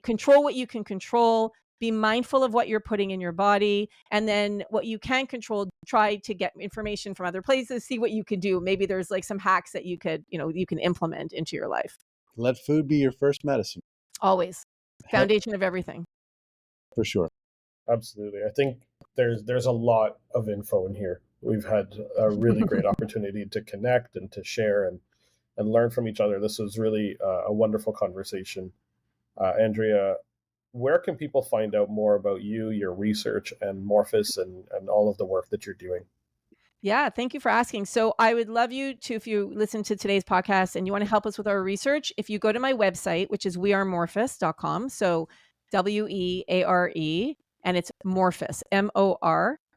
[SPEAKER 3] Control what you can control. Be mindful of what you're putting in your body. And then what you can control, try to get information from other places, see what you can do. Maybe there's like some hacks that you could, you can implement into your life.
[SPEAKER 4] Let food be your first medicine.
[SPEAKER 3] Always. Foundation of everything.
[SPEAKER 4] For sure.
[SPEAKER 2] Absolutely. I think there's a lot of info in here. We've had a really great opportunity to connect and to share and learn from each other. This was really a wonderful conversation. Andrea, where can people find out more about you, your research, and Morphus, and all of the work that you're doing?
[SPEAKER 3] Yeah, thank you for asking. So I would love you to, if you listen to today's podcast and you want to help us with our research, if you go to my website, which is wearemorphus.com. So WEARE, and it's Morphus,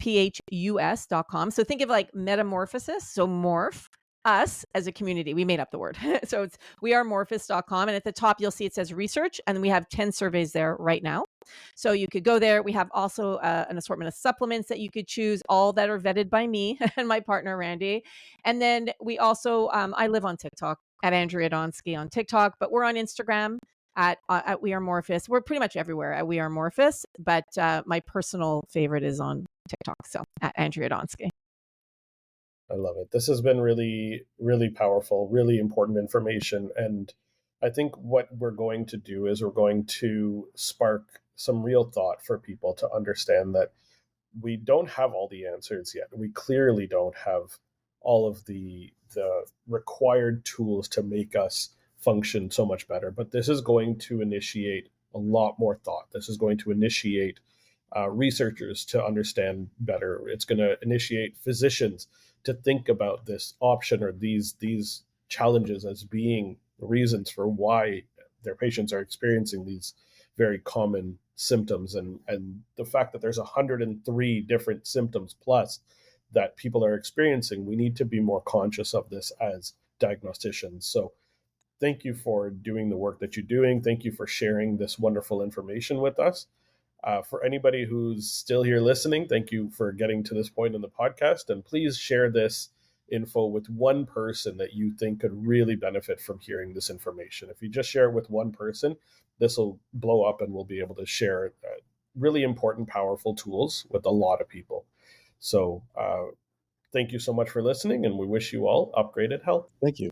[SPEAKER 3] MORPHUS.com. So think of like metamorphosis. So morph, us as a community. We made up the word. So it's wearemorphus.com. And at the top, you'll see it says research. And we have 10 surveys there right now. So you could go there. We have also an assortment of supplements that you could choose, all that are vetted by me and my partner, Randy. And then we also, I live on TikTok at Andrea Donsky on TikTok, but we're on Instagram at We Are Morphus. We're pretty much everywhere at We Are Morphus, but my personal favorite is on TikTok. So at Andrea Donsky.
[SPEAKER 2] I love it. This has been really, really powerful, really important information. And I think what we're going to do is we're going to spark some real thought for people to understand that we don't have all the answers yet. We clearly don't have all of the required tools to make us function so much better. But this is going to initiate a lot more thought. This is going to initiate researchers to understand better. It's going to initiate physicians to think about this option or these challenges as being reasons for why their patients are experiencing these very common symptoms, and the fact that there's 103 different symptoms plus that people are experiencing. We need to be more conscious of this as diagnosticians. So thank you for doing the work that you're doing. Thank you for sharing this wonderful information with us. For anybody who's still here listening, thank you for getting to this point in the podcast. And please share this info with one person that you think could really benefit from hearing this information. If you just share it with one person, this will blow up and we'll be able to share really important, powerful tools with a lot of people. So thank you so much for listening, and we wish you all upgraded health.
[SPEAKER 4] Thank you.